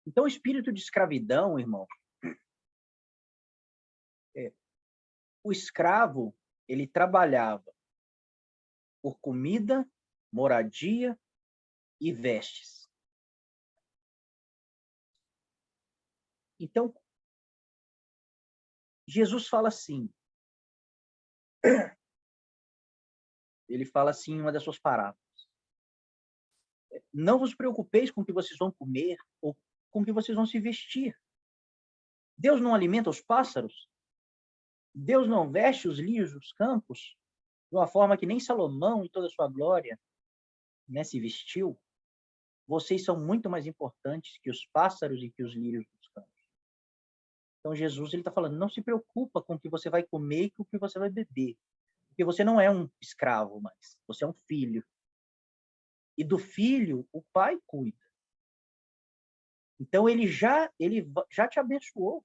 Então, o espírito de escravidão, irmão, o escravo, ele trabalhava por comida, moradia e vestes. Então, Jesus fala assim, ele fala assim em uma das suas parábolas: não vos preocupeis com o que vocês vão comer ou com o que vocês vão se vestir. Deus não alimenta os pássaros? Deus não veste os lírios dos campos de uma forma que nem Salomão, em toda a sua glória, né, se vestiu? Vocês são muito mais importantes que os pássaros e que os lírios dos campos. Então, Jesus está falando, não se preocupa com o que você vai comer e com o que você vai beber. Porque você não é um escravo mais, você é um filho. E do filho, o pai cuida. Então, ele já te abençoou.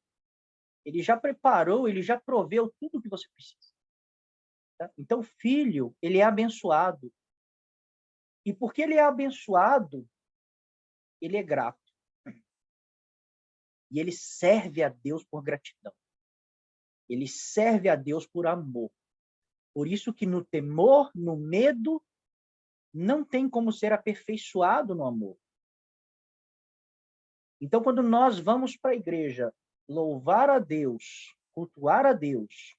Ele já preparou, ele já proveu tudo o que você precisa. Tá? Então, o filho, ele é abençoado. E porque ele é abençoado, ele é grato. E ele serve a Deus por gratidão. Ele serve a Deus por amor. Por isso que no temor, no medo, não tem como ser aperfeiçoado no amor. Então, quando nós vamos para a igreja louvar a Deus, cultuar a Deus,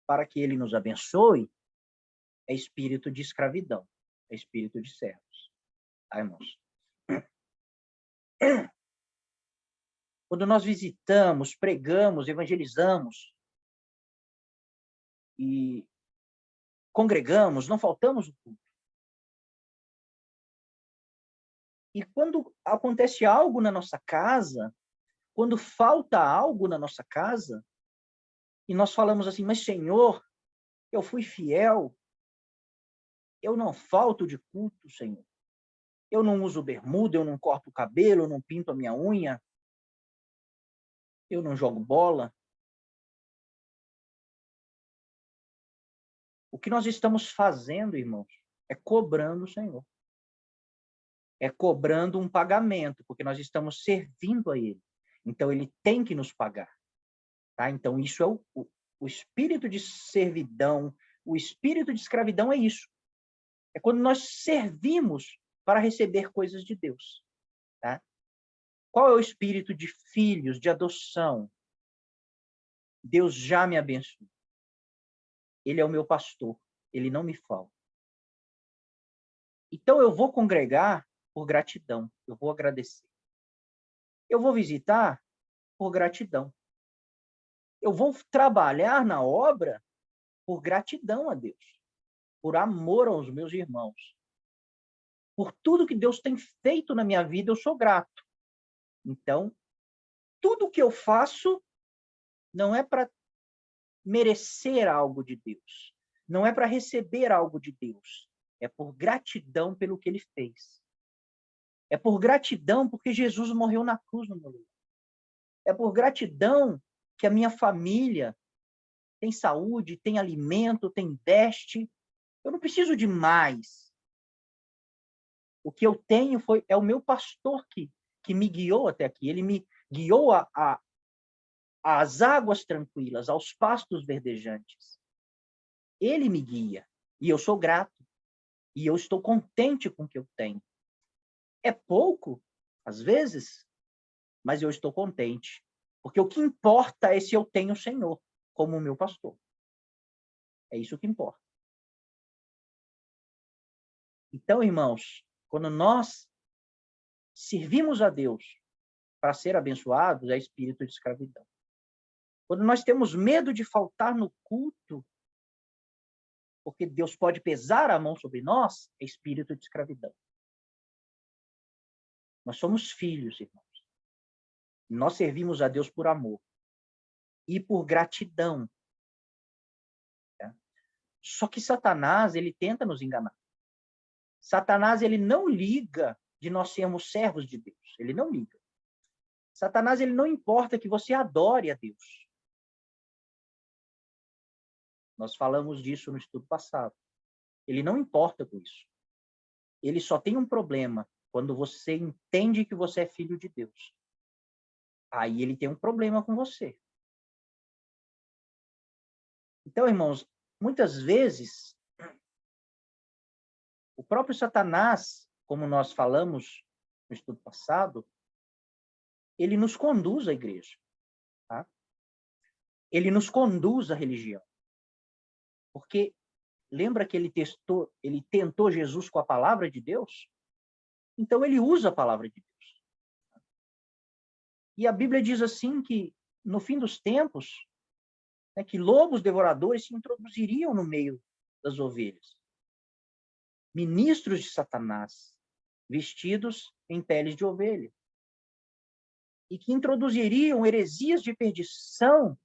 para que ele nos abençoe, é espírito de escravidão, é espírito de servos. Tá, irmãos? Quando nós visitamos, pregamos, evangelizamos e congregamos, não faltamos o culto. E quando acontece algo na nossa casa, quando falta algo na nossa casa, e nós falamos assim, mas Senhor, eu fui fiel, eu não falto de culto, Senhor. Eu não uso bermuda, eu não corto o cabelo, eu não pinto a minha unha, eu não jogo bola. O que nós estamos fazendo, irmãos, é cobrando o Senhor. É cobrando um pagamento, porque nós estamos servindo a Ele. Então, Ele tem que nos pagar. Tá? Então, isso é o espírito de servidão, o espírito de escravidão é isso. É quando nós servimos para receber coisas de Deus. Tá? Qual é o espírito de filhos, de adoção? Deus já me abençoou. Ele é o meu pastor. Ele não me falta. Então, eu vou congregar por gratidão. Eu vou agradecer. Eu vou visitar por gratidão. Eu vou trabalhar na obra por gratidão a Deus. Por amor aos meus irmãos. Por tudo que Deus tem feito na minha vida, eu sou grato. Então, tudo que eu faço não é para merecer algo de Deus. Não é para receber algo de Deus. É por gratidão pelo que ele fez. É por gratidão porque Jesus morreu na cruz no meu lugar. É por gratidão que a minha família tem saúde, tem alimento, tem veste. Eu não preciso de mais. O que eu tenho é o meu pastor que me guiou até aqui. Ele me guiou às águas tranquilas, aos pastos verdejantes. Ele me guia. E eu sou grato. E eu estou contente com o que eu tenho. É pouco, às vezes, mas eu estou contente. Porque o que importa é se eu tenho o Senhor como o meu pastor. É isso que importa. Então, irmãos, quando nós servimos a Deus para ser abençoados, é espírito de escravidão. Quando nós temos medo de faltar no culto, porque Deus pode pesar a mão sobre nós, é espírito de escravidão. Nós somos filhos, irmãos. Nós servimos a Deus por amor e por gratidão. Tá? Só que Satanás, ele tenta nos enganar. Satanás, ele não liga de nós sermos servos de Deus. Ele não liga. Satanás, ele não importa que você adore a Deus. Nós falamos disso no estudo passado. Ele não importa com isso. Ele só tem um problema quando você entende que você é filho de Deus. Aí ele tem um problema com você. Então, irmãos, muitas vezes, o próprio Satanás, como nós falamos no estudo passado, ele nos conduz à igreja. Tá? Ele nos conduz à religião. Porque lembra que ele tentou Jesus com a palavra de Deus? Então ele usa a palavra de Deus. E a Bíblia diz assim que, no fim dos tempos, que lobos devoradores se introduziriam no meio das ovelhas. Ministros de Satanás, vestidos em peles de ovelha. E que introduziriam heresias de perdição,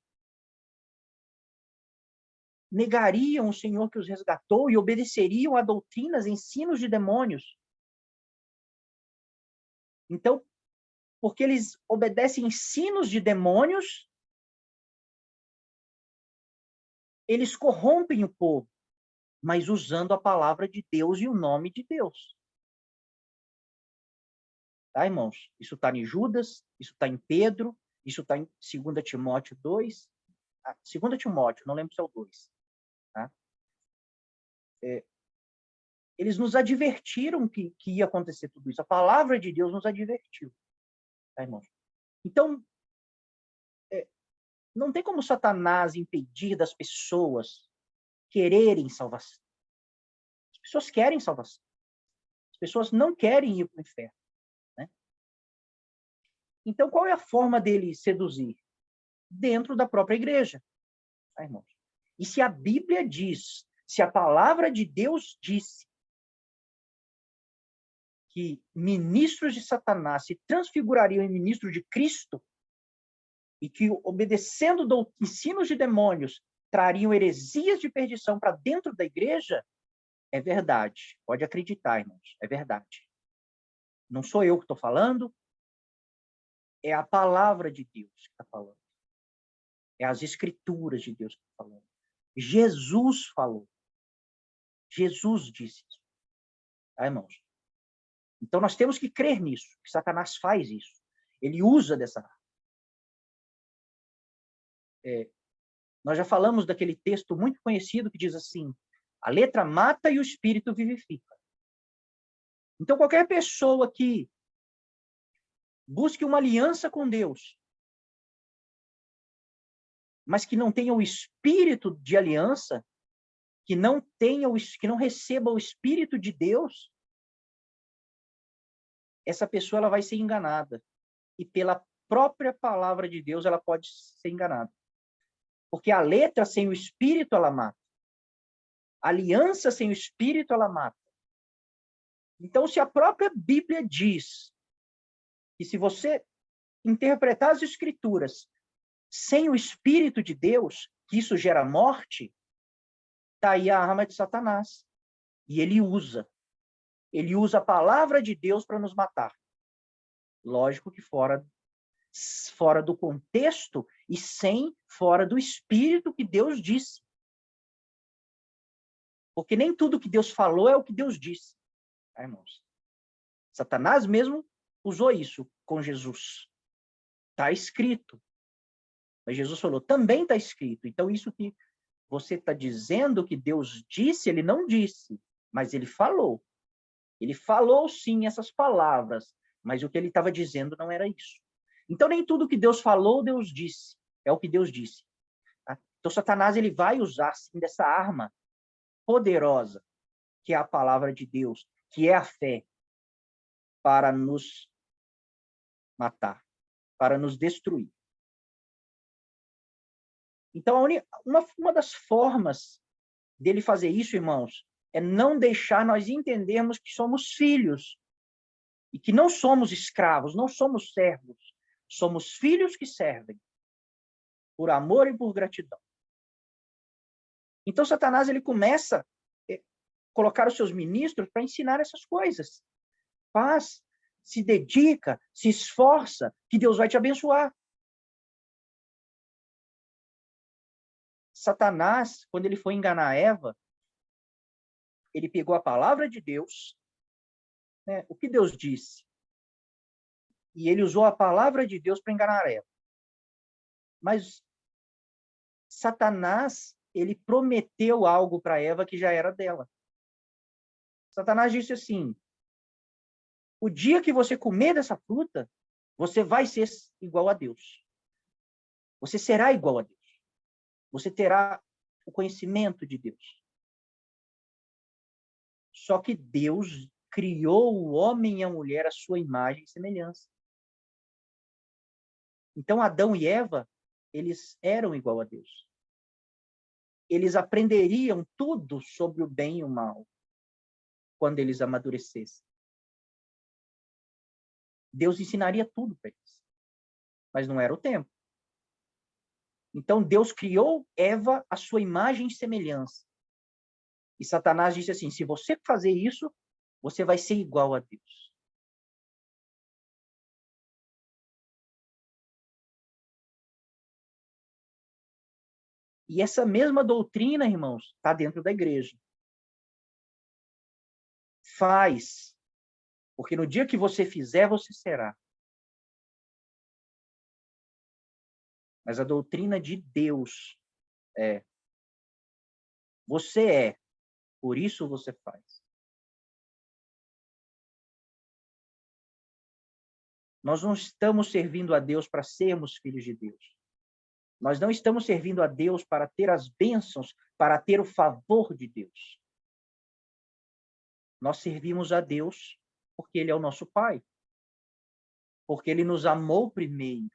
negariam o Senhor que os resgatou e obedeceriam a doutrinas, ensinos de demônios. Então, porque eles obedecem ensinos de demônios, eles corrompem o povo, mas usando a palavra de Deus e o nome de Deus. Tá, irmãos? Isso está em Judas, isso está em Pedro, isso está em 2 Timóteo 2. 2 Timóteo, não lembro se é o 2. Tá? Eles nos advertiram que ia acontecer tudo isso. A palavra de Deus nos advertiu. Tá, irmãos? Então, não tem como Satanás impedir das pessoas quererem salvação. As pessoas querem salvação. As pessoas não querem ir para o inferno. Né? Então, qual é a forma dele seduzir? Dentro da própria igreja. Tá, irmãos? E se a Bíblia diz, se a palavra de Deus disse que ministros de Satanás se transfigurariam em ministros de Cristo e que, obedecendo ensinos de demônios, trariam heresias de perdição para dentro da igreja, é verdade. Pode acreditar, irmãos. É verdade. Não sou eu que estou falando, é a palavra de Deus que está falando. É as escrituras de Deus que estão falando. Jesus falou. Jesus disse isso. Tá, irmãos? Então, nós temos que crer nisso, que Satanás faz isso. Ele usa dessa... nós já falamos daquele texto muito conhecido que diz assim, a letra mata e o espírito vivifica. Então, qualquer pessoa que busque uma aliança com Deus, mas que não tenha o espírito de aliança, que não receba o espírito de Deus, essa pessoa ela vai ser enganada. E pela própria palavra de Deus ela pode ser enganada. Porque a letra sem o espírito ela mata. A aliança sem o espírito ela mata. Então, se a própria Bíblia diz que se você interpretar as escrituras sem o espírito de Deus, que isso gera morte, está aí a arma de Satanás. E ele usa a palavra de Deus para nos matar. Lógico que fora, fora do contexto e sem fora do espírito que Deus disse. Porque nem tudo que Deus falou é o que Deus disse, tá, irmãos? Satanás mesmo usou isso com Jesus. Está escrito. Mas Jesus falou, também está escrito. Então, isso que você está dizendo que Deus disse, ele não disse, mas ele falou. Ele falou, sim, essas palavras, mas o que ele estava dizendo não era isso. Então, nem tudo que Deus falou, Deus disse. É o que Deus disse. Tá? Então, Satanás ele vai usar, sim, dessa arma poderosa, que é a palavra de Deus, que é a fé, para nos matar, para nos destruir. Então, uma das formas dele fazer isso, irmãos, é não deixar nós entendermos que somos filhos e que não somos escravos, não somos servos. Somos filhos que servem por amor e por gratidão. Então, Satanás ele começa a colocar os seus ministros para ensinar essas coisas. Faz, se dedica, se esforça, que Deus vai te abençoar. Satanás, quando ele foi enganar Eva, ele pegou a palavra de Deus, né, o que Deus disse, e ele usou a palavra de Deus para enganar Eva. Mas Satanás, ele prometeu algo para Eva que já era dela. Satanás disse assim, o dia que você comer dessa fruta, você vai ser igual a Deus. Você será igual a Deus. Você terá o conhecimento de Deus. Só que Deus criou o homem e a mulher à sua imagem e semelhança. Então, Adão e Eva, eles eram igual a Deus. Eles aprenderiam tudo sobre o bem e o mal quando eles amadurecessem. Deus ensinaria tudo para eles. Mas não era o tempo. Então, Deus criou Eva à sua imagem e semelhança. E Satanás disse assim, se você fazer isso, você vai ser igual a Deus. E essa mesma doutrina, irmãos, está dentro da igreja. Faz, porque no dia que você fizer, você será. Mas a doutrina de Deus é, você é, por isso você faz. Nós não estamos servindo a Deus para sermos filhos de Deus. Nós não estamos servindo a Deus para ter as bênçãos, para ter o favor de Deus. Nós servimos a Deus porque Ele é o nosso Pai. Porque Ele nos amou primeiro.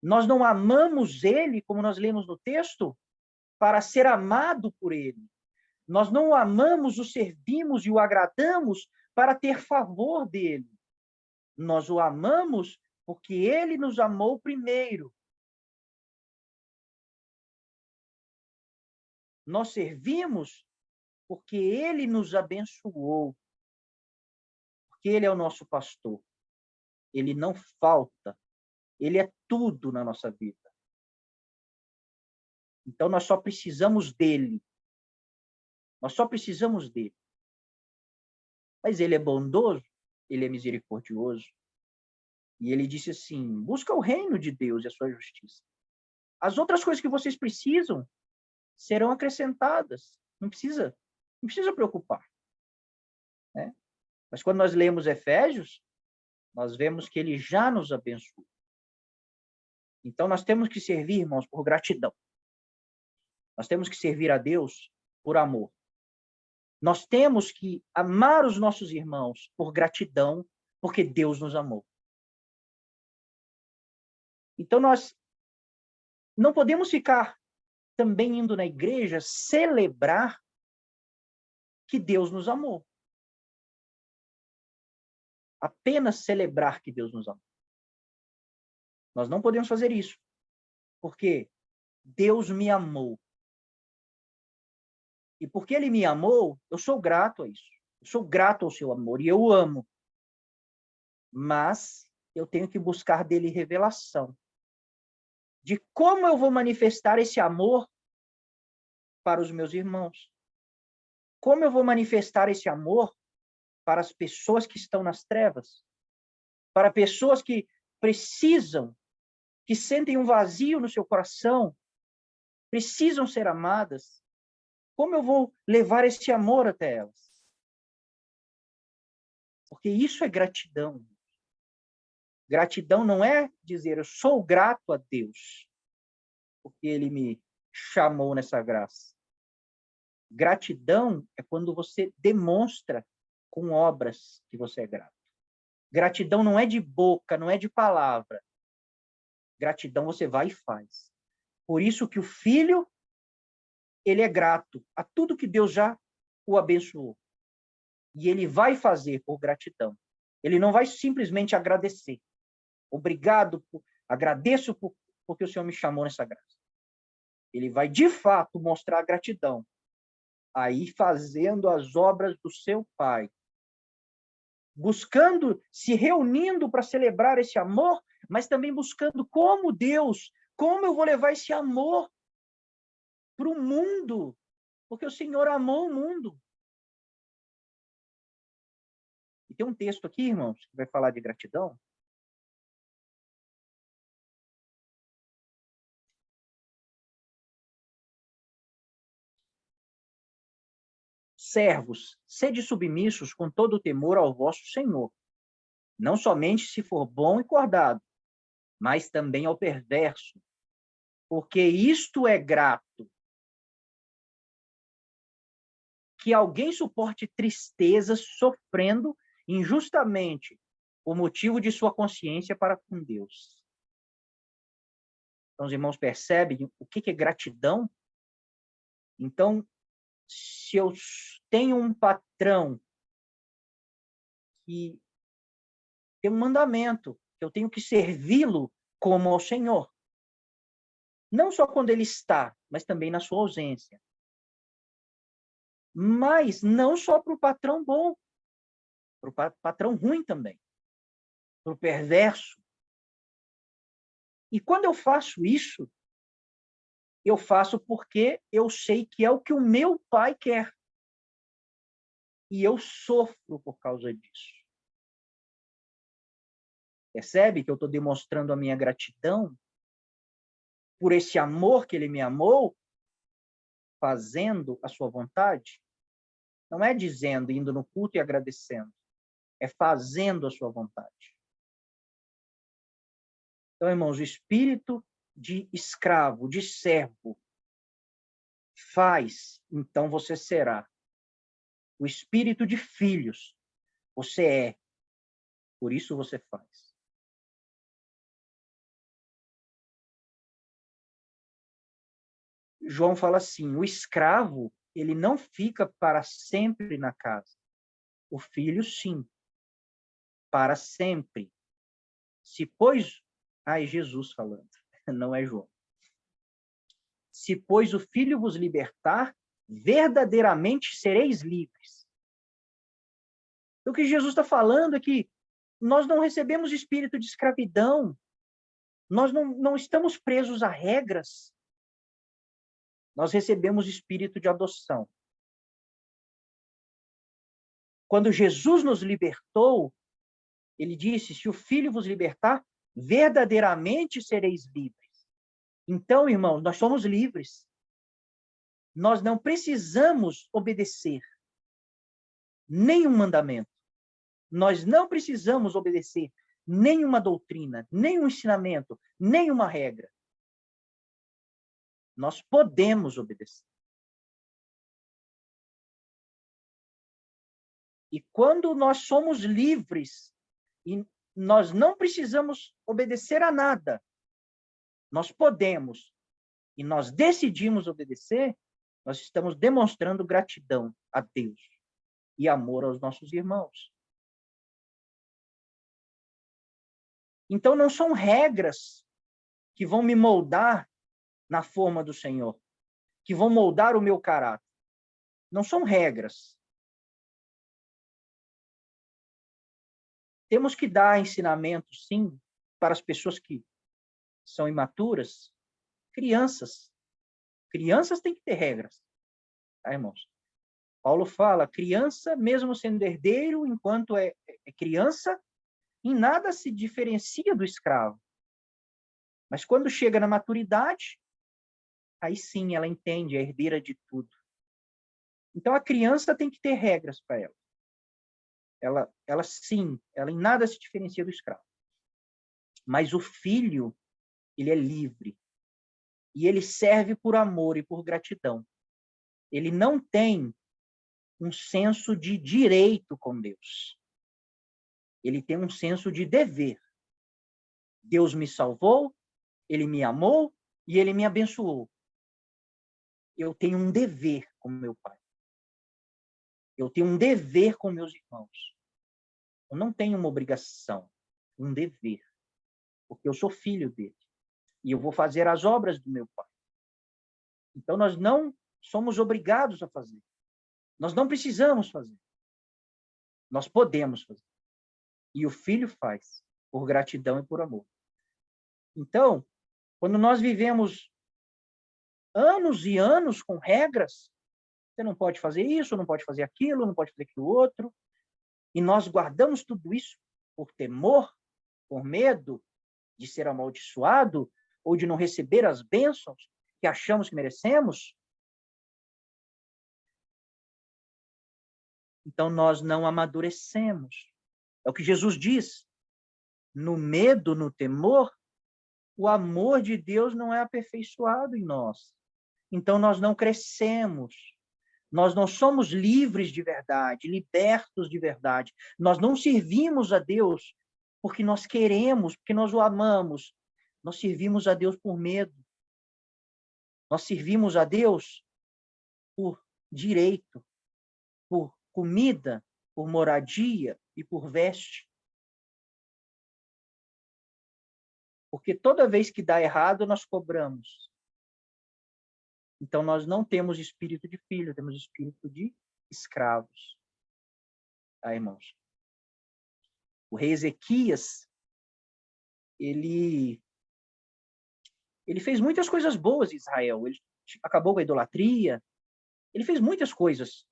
Nós não amamos Ele, como nós lemos no texto, para ser amado por Ele. Nós não o amamos, o servimos e o agradamos para ter favor dele. Nós o amamos porque ele nos amou primeiro. Nós servimos porque ele nos abençoou. Porque ele é o nosso pastor. Ele não falta. Ele é tudo na nossa vida. Então, nós só precisamos dele. Nós só precisamos dele. Mas ele é bondoso, ele é misericordioso. E ele disse assim, busca o reino de Deus e a sua justiça. As outras coisas que vocês precisam serão acrescentadas. Não precisa preocupar. Né? Mas quando nós lemos Efésios, nós vemos que ele já nos abençoou. Então, nós temos que servir, irmãos, por gratidão. Nós temos que servir a Deus por amor. Nós temos que amar os nossos irmãos por gratidão, porque Deus nos amou. Então, nós não podemos ficar também indo na igreja celebrar que Deus nos amou. Apenas celebrar que Deus nos amou. Nós não podemos fazer isso, porque Deus me amou. E porque ele me amou, eu sou grato a isso. Eu sou grato ao seu amor e eu o amo. Mas eu tenho que buscar dele revelação de como eu vou manifestar esse amor para os meus irmãos. Como eu vou manifestar esse amor para as pessoas que estão nas trevas, para pessoas que precisam, que sentem um vazio no seu coração, precisam ser amadas. Como eu vou levar esse amor até elas? Porque isso é gratidão. Gratidão não é dizer eu sou grato a Deus, porque Ele me chamou nessa graça. Gratidão é quando você demonstra com obras que você é grato. Gratidão não é de boca, não é de palavra. Gratidão você vai e faz. Por isso que o filho, ele é grato a tudo que Deus já o abençoou. E ele vai fazer por gratidão. Ele não vai simplesmente agradecer. Obrigado, agradeço porque o Senhor me chamou nessa graça. Ele vai, de fato, mostrar a gratidão. Aí fazendo as obras do seu Pai. Buscando, se reunindo para celebrar esse amor, mas também buscando como Deus, como eu vou levar esse amor para o mundo, porque o Senhor amou o mundo. E tem um texto aqui, irmãos, que vai falar de gratidão. Servos, sede submissos com todo o temor ao vosso Senhor, não somente se for bom e cordado, mas também ao perverso, porque isto é grato. Que alguém suporte tristezas sofrendo injustamente o motivo de sua consciência para com Deus. Então, os irmãos percebem o que é gratidão? Então, se eu tenho um patrão que tem um mandamento, eu tenho que servi-lo como ao Senhor. Não só quando ele está, mas também na sua ausência. Mas não só para o patrão bom, para o patrão ruim também, para o perverso. E quando eu faço isso, eu faço porque eu sei que é o que o meu pai quer. E eu sofro por causa disso. Percebe que eu estou demonstrando a minha gratidão por esse amor que ele me amou, fazendo a sua vontade? Não é dizendo, indo no culto e agradecendo. É fazendo a sua vontade. Então, irmãos, o espírito de escravo, de servo, faz, então você será. O espírito de filhos, você é. Por isso você faz. João fala assim, o escravo, ele não fica para sempre na casa. O filho, sim, para sempre. Se, pois... é Jesus falando, não é João. Se, pois, o filho vos libertar, verdadeiramente sereis livres. O que Jesus está falando é que nós não recebemos espírito de escravidão. Nós não estamos presos a regras. Nós recebemos espírito de adoção. Quando Jesus nos libertou, ele disse, se o Filho vos libertar, verdadeiramente sereis livres. Então, irmãos, nós somos livres. Nós não precisamos obedecer nenhum mandamento. Nós não precisamos obedecer nenhuma doutrina, nenhum ensinamento, nenhuma regra. Nós podemos obedecer. E quando nós somos livres, e nós não precisamos obedecer a nada, nós podemos, e nós decidimos obedecer, nós estamos demonstrando gratidão a Deus e amor aos nossos irmãos. Então, não são regras que vão me moldar na forma do Senhor, que vão moldar o meu caráter. Não são regras. temos que dar ensinamentos, sim, para as pessoas que são imaturas. Crianças. Crianças têm que ter regras, tá, irmãos? Paulo fala, criança, mesmo sendo herdeiro, enquanto é criança, em nada se diferencia do escravo. Mas quando chega na maturidade, aí sim ela entende, é herdeira de tudo. Então a criança tem que ter regras para ela. Ela sim, ela em nada se diferencia do escravo. Mas o filho, ele é livre. E ele serve por amor e por gratidão. Ele não tem um senso de direito com Deus. Ele tem um senso de dever. Deus me salvou, ele me amou e ele me abençoou. Eu tenho um dever com meu pai. Eu tenho um dever com meus irmãos. Eu não tenho uma obrigação, um dever. Porque eu sou filho dele. E eu vou fazer as obras do meu pai. Então, nós não somos obrigados a fazer. Nós não precisamos fazer. Nós podemos fazer. E o filho faz, por gratidão e por amor. Então, quando nós vivemos anos e anos com regras, você não pode fazer isso, não pode fazer aquilo, não pode fazer aquilo outro, e nós guardamos tudo isso por temor, por medo de ser amaldiçoado ou de não receber as bênçãos que achamos que merecemos, então nós não amadurecemos. É o que Jesus diz. No medo, no temor, o amor de Deus não é aperfeiçoado em nós. Então nós não crescemos. Nós não somos livres de verdade, libertos de verdade. Nós não servimos a Deus porque nós queremos, porque nós o amamos. Nós servimos a Deus por medo. Nós servimos a Deus por direito, por comida, por moradia e por veste. Porque toda vez que dá errado, nós cobramos. Então, nós não temos espírito de filho, temos espírito de escravos. Tá, irmãos? O rei Ezequias, ele fez muitas coisas boas em Israel. Ele acabou com a idolatria. Ele fez muitas coisas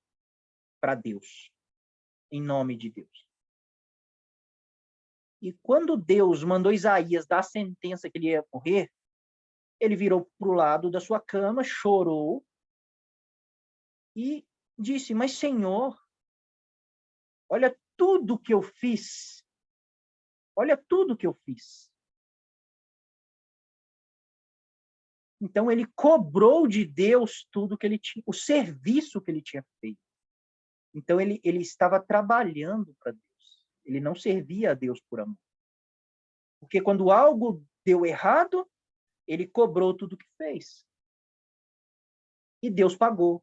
para Deus, em nome de Deus. E quando Deus mandou Isaías dar a sentença que ele ia morrer, ele virou para o lado da sua cama, chorou e disse, mas Senhor, olha tudo que eu fiz. Olha tudo que eu fiz. Então ele cobrou de Deus tudo que ele tinha, o serviço que ele tinha feito. Então ele estava trabalhando para Deus. Ele não servia a Deus por amor. Porque quando algo deu errado, ele cobrou tudo que fez. E Deus pagou.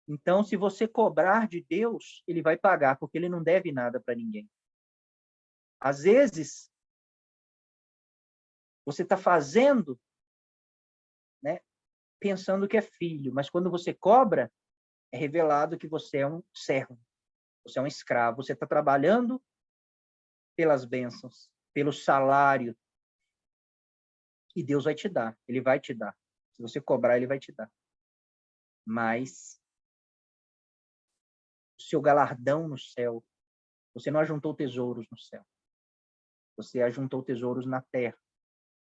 Então, se você cobrar de Deus, ele vai pagar, porque ele não deve nada para ninguém. Às vezes, você está fazendo, né, pensando que é filho, mas quando você cobra, é revelado que você é um servo, você é um escravo, você está trabalhando pelas bênçãos, pelo salário, e Deus vai te dar, ele vai te dar. Se você cobrar, ele vai te dar. Mas o seu galardão no céu, você não ajuntou tesouros no céu. Você ajuntou tesouros na terra.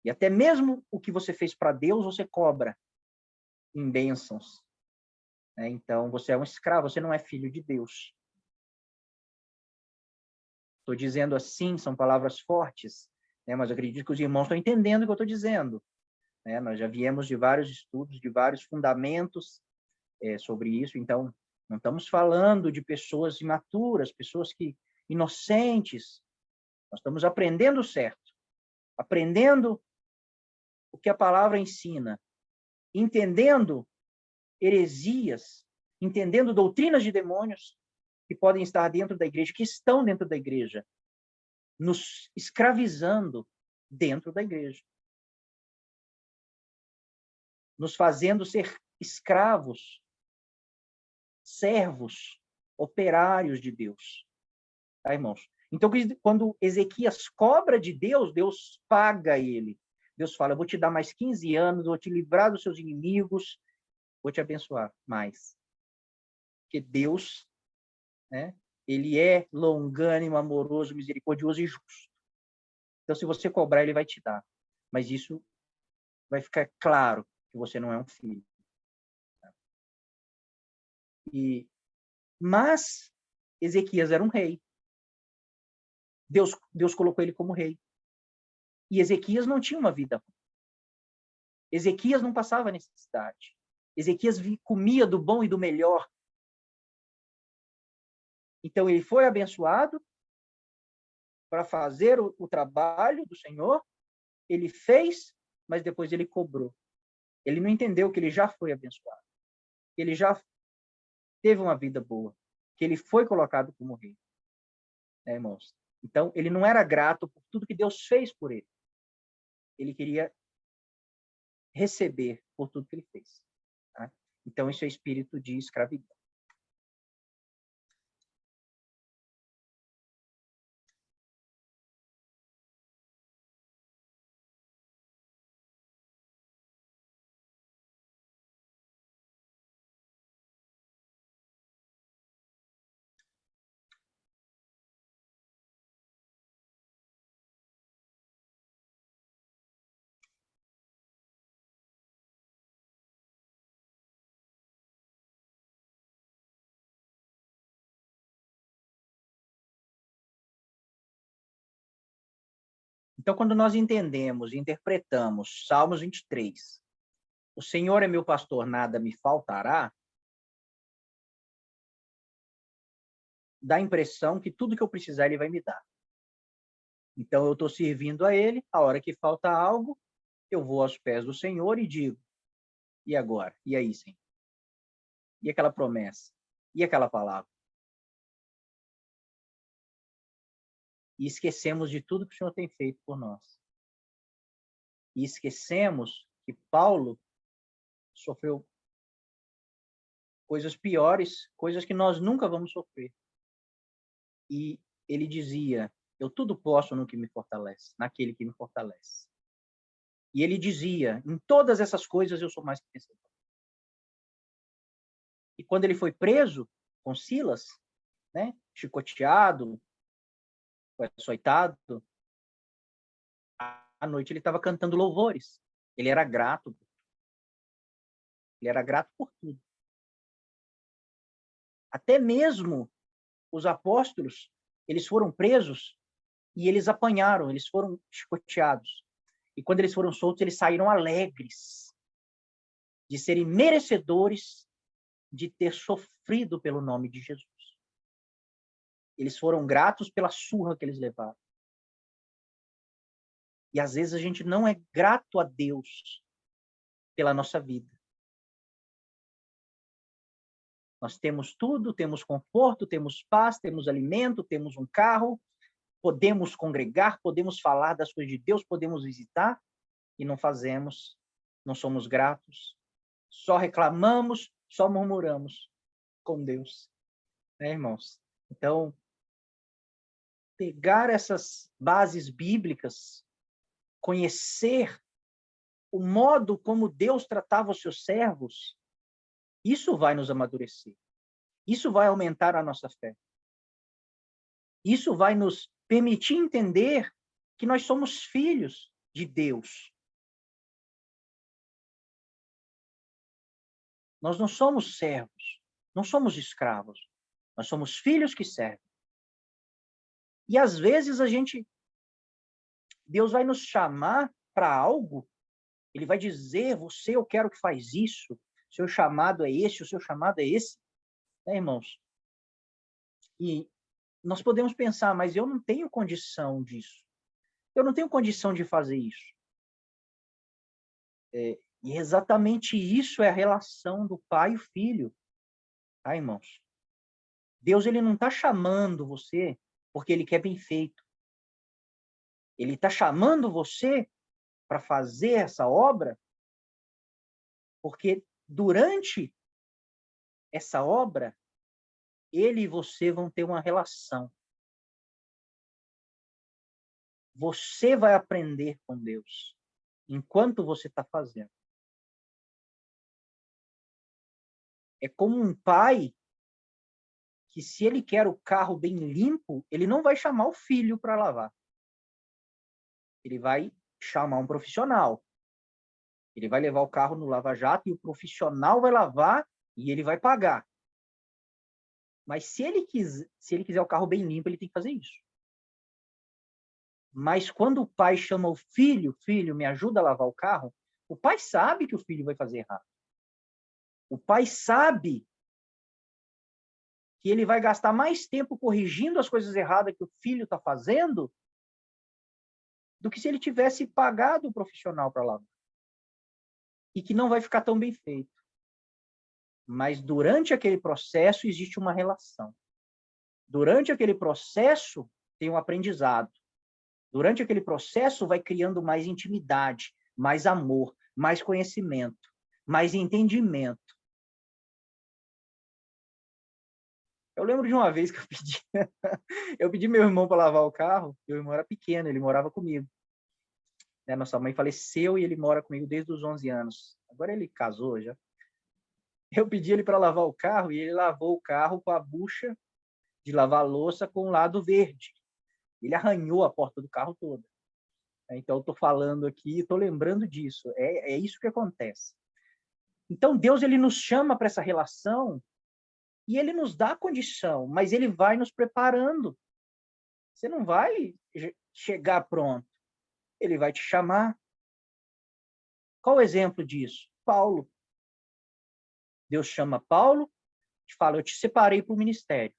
E até mesmo o que você fez para Deus, você cobra em bênçãos. Então, você é um escravo, você não é filho de Deus. Estou dizendo assim, são palavras fortes, mas eu acredito que os irmãos estão entendendo o que eu estou dizendo. Nós já viemos de vários estudos, de vários fundamentos sobre isso, então não estamos falando de pessoas imaturas, pessoas inocentes. Nós estamos aprendendo certo, aprendendo o que a palavra ensina, entendendo heresias, entendendo doutrinas de demônios que podem estar dentro da igreja, que estão dentro da igreja, nos escravizando dentro da igreja, nos fazendo ser escravos, servos, operários de Deus. Tá, irmãos? Então, quando Ezequias cobra de Deus, Deus paga ele. Deus fala, eu vou te dar mais 15 anos, vou te livrar dos seus inimigos, vou te abençoar mais. Porque Deus, né, ele é longânimo, amoroso, misericordioso e justo. Então, se você cobrar, ele vai te dar. Mas isso vai ficar claro que você não é um filho. Mas Ezequias era um rei. Deus colocou ele como rei. E Ezequias não tinha uma vida. Ezequias não passava necessidade. Ezequias comia do bom e do melhor. Então, ele foi abençoado para fazer o trabalho do Senhor. Ele fez, mas depois ele cobrou. Ele não entendeu que ele já foi abençoado. Que ele já teve uma vida boa. Que ele foi colocado como rei. Né, irmãos? Então, ele não era grato por tudo que Deus fez por ele. Ele queria receber por tudo que ele fez. Tá? Então, isso é espírito de escravidão. Então, quando nós entendemos e interpretamos Salmos 23, o Senhor é meu pastor, nada me faltará, dá a impressão que tudo que eu precisar, ele vai me dar. Então, eu estou servindo a ele, a hora que falta algo, eu vou aos pés do Senhor e digo, e agora? E aí, Senhor? E aquela promessa? E aquela palavra? E esquecemos de tudo que o Senhor tem feito por nós. E esquecemos que Paulo sofreu coisas piores, coisas que nós nunca vamos sofrer. E ele dizia, eu tudo posso no que me fortalece, naquele que me fortalece. E ele dizia, em todas essas coisas eu sou mais que vencedor. E quando ele foi preso com Silas, né, chicoteado, açoitado, à noite ele estava cantando louvores. Ele era grato. Ele era grato por tudo. Até mesmo os apóstolos, eles foram presos e eles apanharam, eles foram chicoteados. E quando eles foram soltos, eles saíram alegres de serem merecedores de ter sofrido pelo nome de Jesus. Eles foram gratos pela surra que eles levaram. E às vezes a gente não é grato a Deus pela nossa vida. Nós temos tudo, temos conforto, temos paz, temos alimento, temos um carro, podemos congregar, podemos falar das coisas de Deus, podemos visitar, e não fazemos, não somos gratos, só reclamamos, só murmuramos com Deus. Né, irmãos? Então, pegar essas bases bíblicas, conhecer o modo como Deus tratava os seus servos, isso vai nos amadurecer. Isso vai aumentar a nossa fé. Isso vai nos permitir entender que nós somos filhos de Deus. Nós não somos servos, não somos escravos. Nós somos filhos que servem. E às vezes Deus vai nos chamar para algo, ele vai dizer, você, eu quero que faz isso, seu chamado é esse, o seu chamado é esse, né, irmãos? E nós podemos pensar, mas eu não tenho condição disso. Eu não tenho condição de fazer isso. E exatamente isso é a relação do pai e o filho, tá, irmãos? Deus, ele não está chamando você porque ele quer bem feito. Ele está chamando você para fazer essa obra porque durante essa obra, ele e você vão ter uma relação. você vai aprender com Deus enquanto você está fazendo. É como um pai que, se ele quer o carro bem limpo, ele não vai chamar o filho para lavar. Ele vai chamar um profissional. Ele vai levar o carro no lava-jato e o profissional vai lavar e ele vai pagar. Mas se ele quiser o carro bem limpo, ele tem que fazer isso. Mas quando o pai chama o filho, filho, me ajuda a lavar o carro, o pai sabe que o filho vai fazer errado. O pai sabe que ele vai gastar mais tempo corrigindo as coisas erradas que o filho está fazendo do que se ele tivesse pagado o profissional para lavar. E que não vai ficar tão bem feito. Mas durante aquele processo existe uma relação. Durante aquele processo tem um aprendizado. Durante aquele processo vai criando mais intimidade, mais amor, mais conhecimento, mais entendimento. Eu lembro de uma vez que eu pedi meu irmão para lavar o carro. Meu irmão era pequeno, ele morava comigo. Nossa mãe faleceu e ele mora comigo desde os 11 anos. Agora ele casou já. Eu pedi ele para lavar o carro e ele lavou o carro com a bucha de lavar louça com o lado verde. Ele arranhou a porta do carro toda. Então, eu estou falando aqui, estou lembrando disso. É isso que acontece. Então, Deus ele nos chama para essa relação e ele nos dá a condição, mas ele vai nos preparando. Você não vai chegar pronto. Ele vai te chamar. Qual o exemplo disso? Paulo. Deus chama Paulo, te fala, eu te separei para o ministério.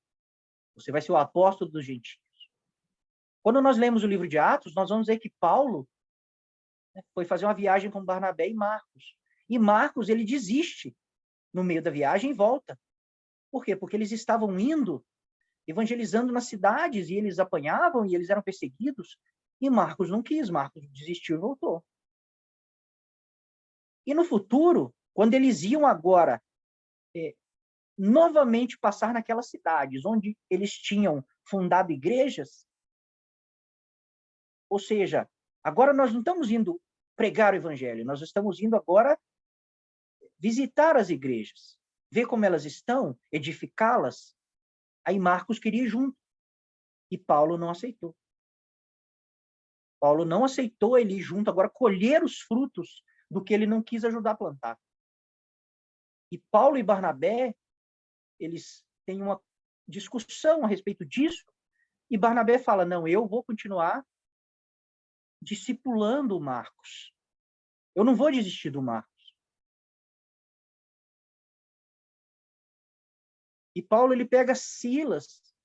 Você vai ser o apóstolo dos gentios. Quando nós lemos o livro de Atos, nós vamos ver que Paulo foi fazer uma viagem com Barnabé e Marcos. E Marcos, ele desiste no meio da viagem e volta. Por quê? Porque eles estavam indo, evangelizando nas cidades, e eles apanhavam, e eles eram perseguidos. E Marcos não quis, Marcos desistiu e voltou. E no futuro, quando eles iam agora novamente passar naquelas cidades onde eles tinham fundado igrejas, ou seja, agora nós não estamos indo pregar o evangelho, nós estamos indo agora visitar as igrejas, ver como elas estão, edificá-las. Aí Marcos queria ir junto. E Paulo não aceitou. Paulo não aceitou ele ir junto, agora colher os frutos do que ele não quis ajudar a plantar. E Paulo e Barnabé, eles têm uma discussão a respeito disso, e Barnabé fala, não, eu vou continuar discipulando o Marcos. Eu não vou desistir do Marcos. E Paulo, ele pega Silas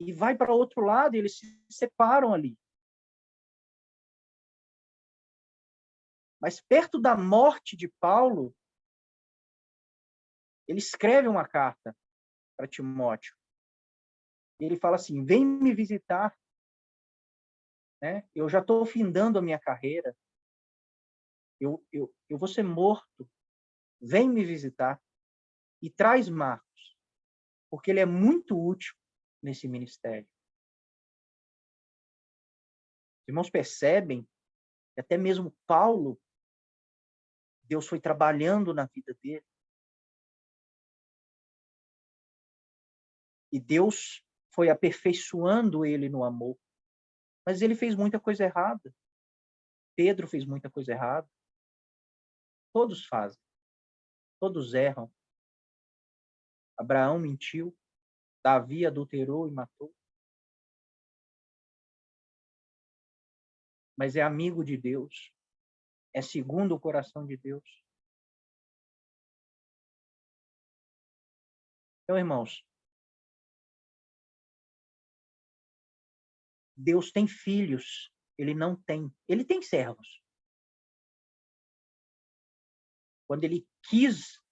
e vai para outro lado, e eles se separam ali. Mas perto da morte de Paulo, ele escreve uma carta para Timóteo. E ele fala assim, vem me visitar. Né? Eu já estou findando a minha carreira. Eu vou ser morto. Vem me visitar. E traz Marcos, porque ele é muito útil nesse ministério. Os irmãos percebem que até mesmo Paulo, Deus foi trabalhando na vida dele. E Deus foi aperfeiçoando ele no amor. Mas ele fez muita coisa errada. Pedro fez muita coisa errada. Todos fazem. Todos erram. Abraão mentiu. Davi adulterou e matou. Mas é amigo de Deus. É segundo o coração de Deus. Então, irmãos, Deus tem filhos. Ele não tem. Ele tem servos. Quando ele quis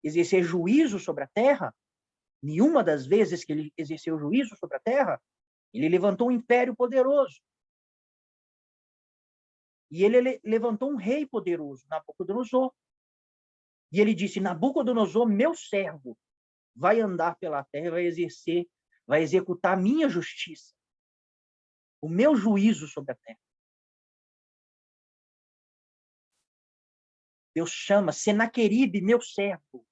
exercer juízo sobre a terra, nenhuma das vezes que ele exerceu juízo sobre a terra, ele levantou um império poderoso. E ele levantou um rei poderoso, Nabucodonosor. E ele disse, Nabucodonosor, meu servo, vai andar pela terra, vai exercer, vai executar a minha justiça. o meu juízo sobre a terra. Deus chama Senaqueribe, meu servo.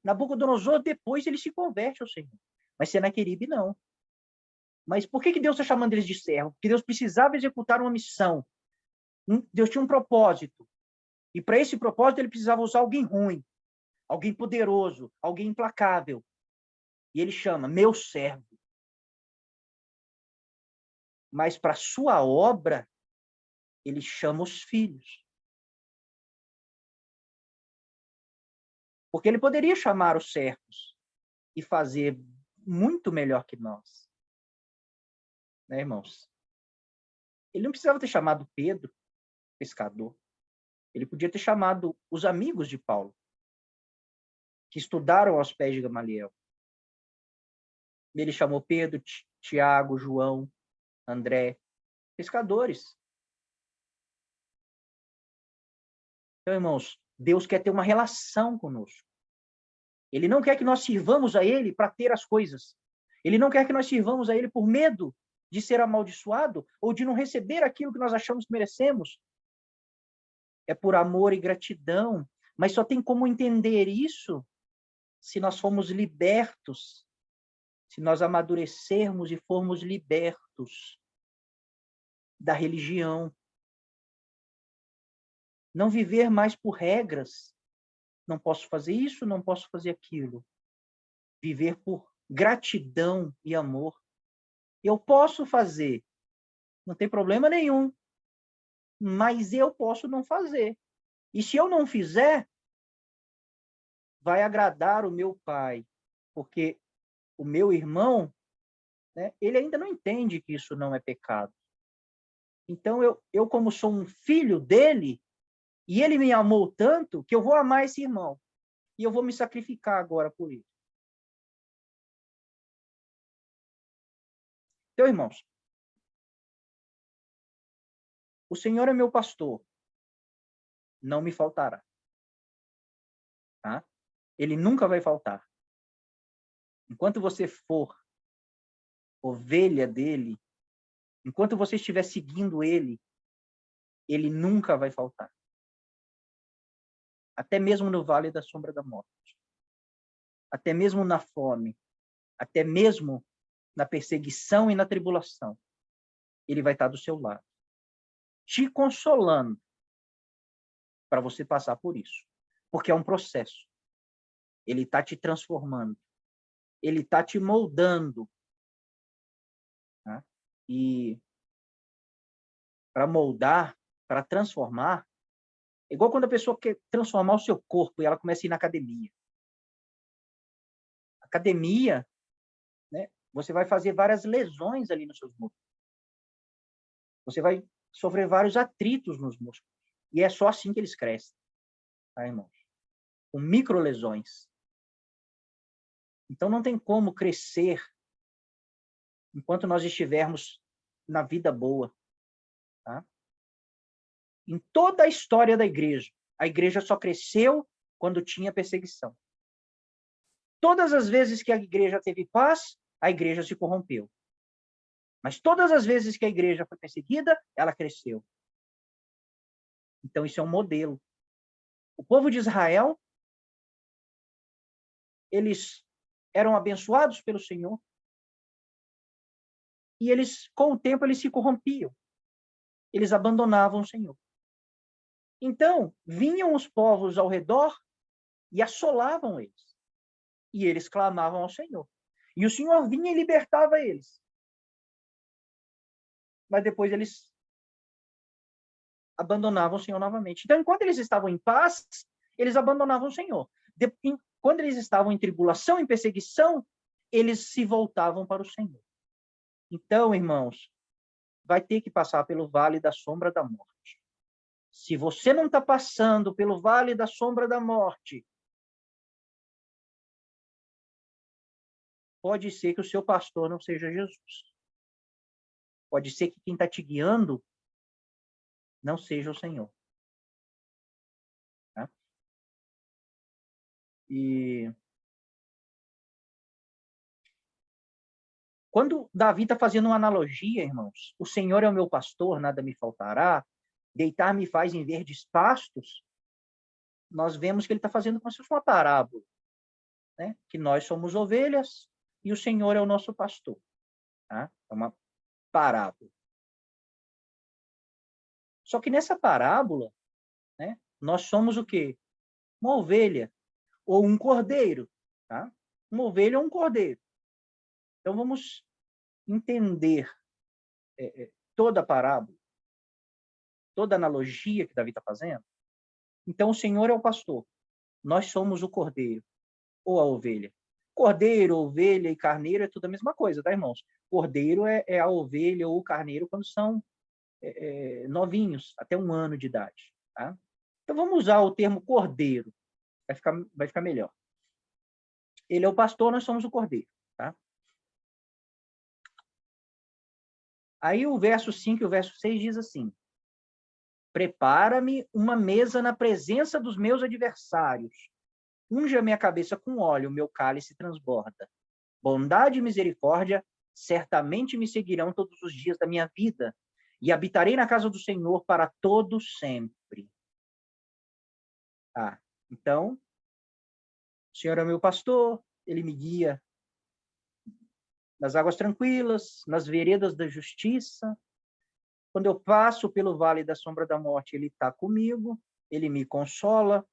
Nabucodonosor, depois ele se converte ao Senhor. Mas Senaqueribe não. Mas por que Deus está chamando eles de servo? Porque Deus precisava executar uma missão. Deus tinha um propósito. E para esse propósito ele precisava usar alguém ruim, alguém poderoso, alguém implacável. E ele chama, meu servo. Mas para sua obra, ele chama os filhos. Porque ele poderia chamar os servos e fazer muito melhor que nós. Né, irmãos? Ele não precisava ter chamado Pedro, pescador. Ele podia ter chamado os amigos de Paulo, que estudaram aos pés de Gamaliel. Ele chamou Pedro, Tiago, João, André, pescadores. Então, irmãos, Deus quer ter uma relação conosco. Ele não quer que nós sirvamos a Ele para ter as coisas. Ele não quer que nós sirvamos a Ele por medo de ser amaldiçoado ou de não receber aquilo que nós achamos que merecemos. É por amor e gratidão. Mas só tem como entender isso se nós formos libertos, se nós amadurecermos e formos libertos da religião. Não viver mais por regras. Não posso fazer isso, não posso fazer aquilo. Viver por gratidão e amor. Eu posso fazer, não tem problema nenhum, mas eu posso não fazer. E se eu não fizer, vai agradar o meu pai, porque o meu irmão, né, ele ainda não entende que isso não é pecado. Então, eu como sou um filho dele, e ele me amou tanto, que eu vou amar esse irmão. E eu vou me sacrificar agora por ele. Então, irmãos, o Senhor é meu pastor, não me faltará. Tá? Ele nunca vai faltar. Enquanto você for ovelha dele, enquanto você estiver seguindo ele, ele nunca vai faltar. Até mesmo no vale da sombra da morte. Até mesmo na fome. Até mesmo na perseguição e na tribulação. Ele vai estar do seu lado. Te consolando para você passar por isso. Porque é um processo. Ele está te transformando. Ele está te moldando. Tá? E para moldar, para transformar, é igual quando a pessoa quer transformar o seu corpo e ela começa a ir na academia. Academia, né, você vai fazer várias lesões ali nos seus músculos. Você vai sofrer vários atritos nos músculos. E é só assim que eles crescem, tá, irmãos? Com microlesões. Então não tem como crescer enquanto nós estivermos na vida boa. Tá? Em toda a história da a igreja só cresceu quando tinha perseguição. Todas as vezes que a igreja teve paz, a igreja se corrompeu. Mas todas as vezes que a igreja foi perseguida, ela cresceu. Então isso é um modelo. O povo de Israel, eles eram abençoados pelo Senhor. E eles, com o tempo, eles se corrompiam. Eles abandonavam o Senhor. Então, vinham os povos ao redor e assolavam eles. E eles clamavam ao Senhor. E o Senhor vinha e libertava eles. Mas depois eles abandonavam o Senhor novamente. Então, enquanto eles estavam em paz, eles abandonavam o Senhor. Quando eles estavam em tribulação, em perseguição, eles se voltavam para o Senhor. Então, irmãos, vai ter que passar pelo vale da sombra da morte. Se você não está passando pelo vale da sombra da morte, pode ser que o seu pastor não seja Jesus. Pode ser que quem está te guiando não seja o Senhor. Tá? E Quando Davi está fazendo uma analogia, irmãos, o Senhor é o meu pastor, nada me faltará, deitar-me faz em verdes pastos, nós vemos que ele está fazendo como se fosse uma parábola, né? Que nós somos ovelhas e o Senhor é o nosso pastor. Tá? É uma parábola. Só que nessa parábola, né, nós somos o quê? Uma ovelha ou um cordeiro. Tá? Uma ovelha ou um cordeiro. Então, vamos entender toda a parábola, toda a analogia que Davi está fazendo. Então, o Senhor é o pastor. Nós somos o cordeiro ou a ovelha. Cordeiro, ovelha e carneiro é tudo a mesma coisa, tá, irmãos? Cordeiro é a ovelha ou o carneiro quando são novinhos, até 1 ano de idade. Tá? Então, vamos usar o termo cordeiro. Vai ficar melhor. Ele é o pastor, nós somos o cordeiro. Tá? Aí o verso 5 e o verso 6 diz assim: prepara-me uma mesa na presença dos meus adversários. Unja minha cabeça com óleo, o meu cálice transborda. Bondade e misericórdia certamente me seguirão todos os dias da minha vida, e habitarei na casa do Senhor para todo sempre. Então, o Senhor é meu pastor, ele me guia nas águas tranquilas, nas veredas da justiça. Quando eu passo pelo vale da sombra da morte, ele está comigo, ele me consola,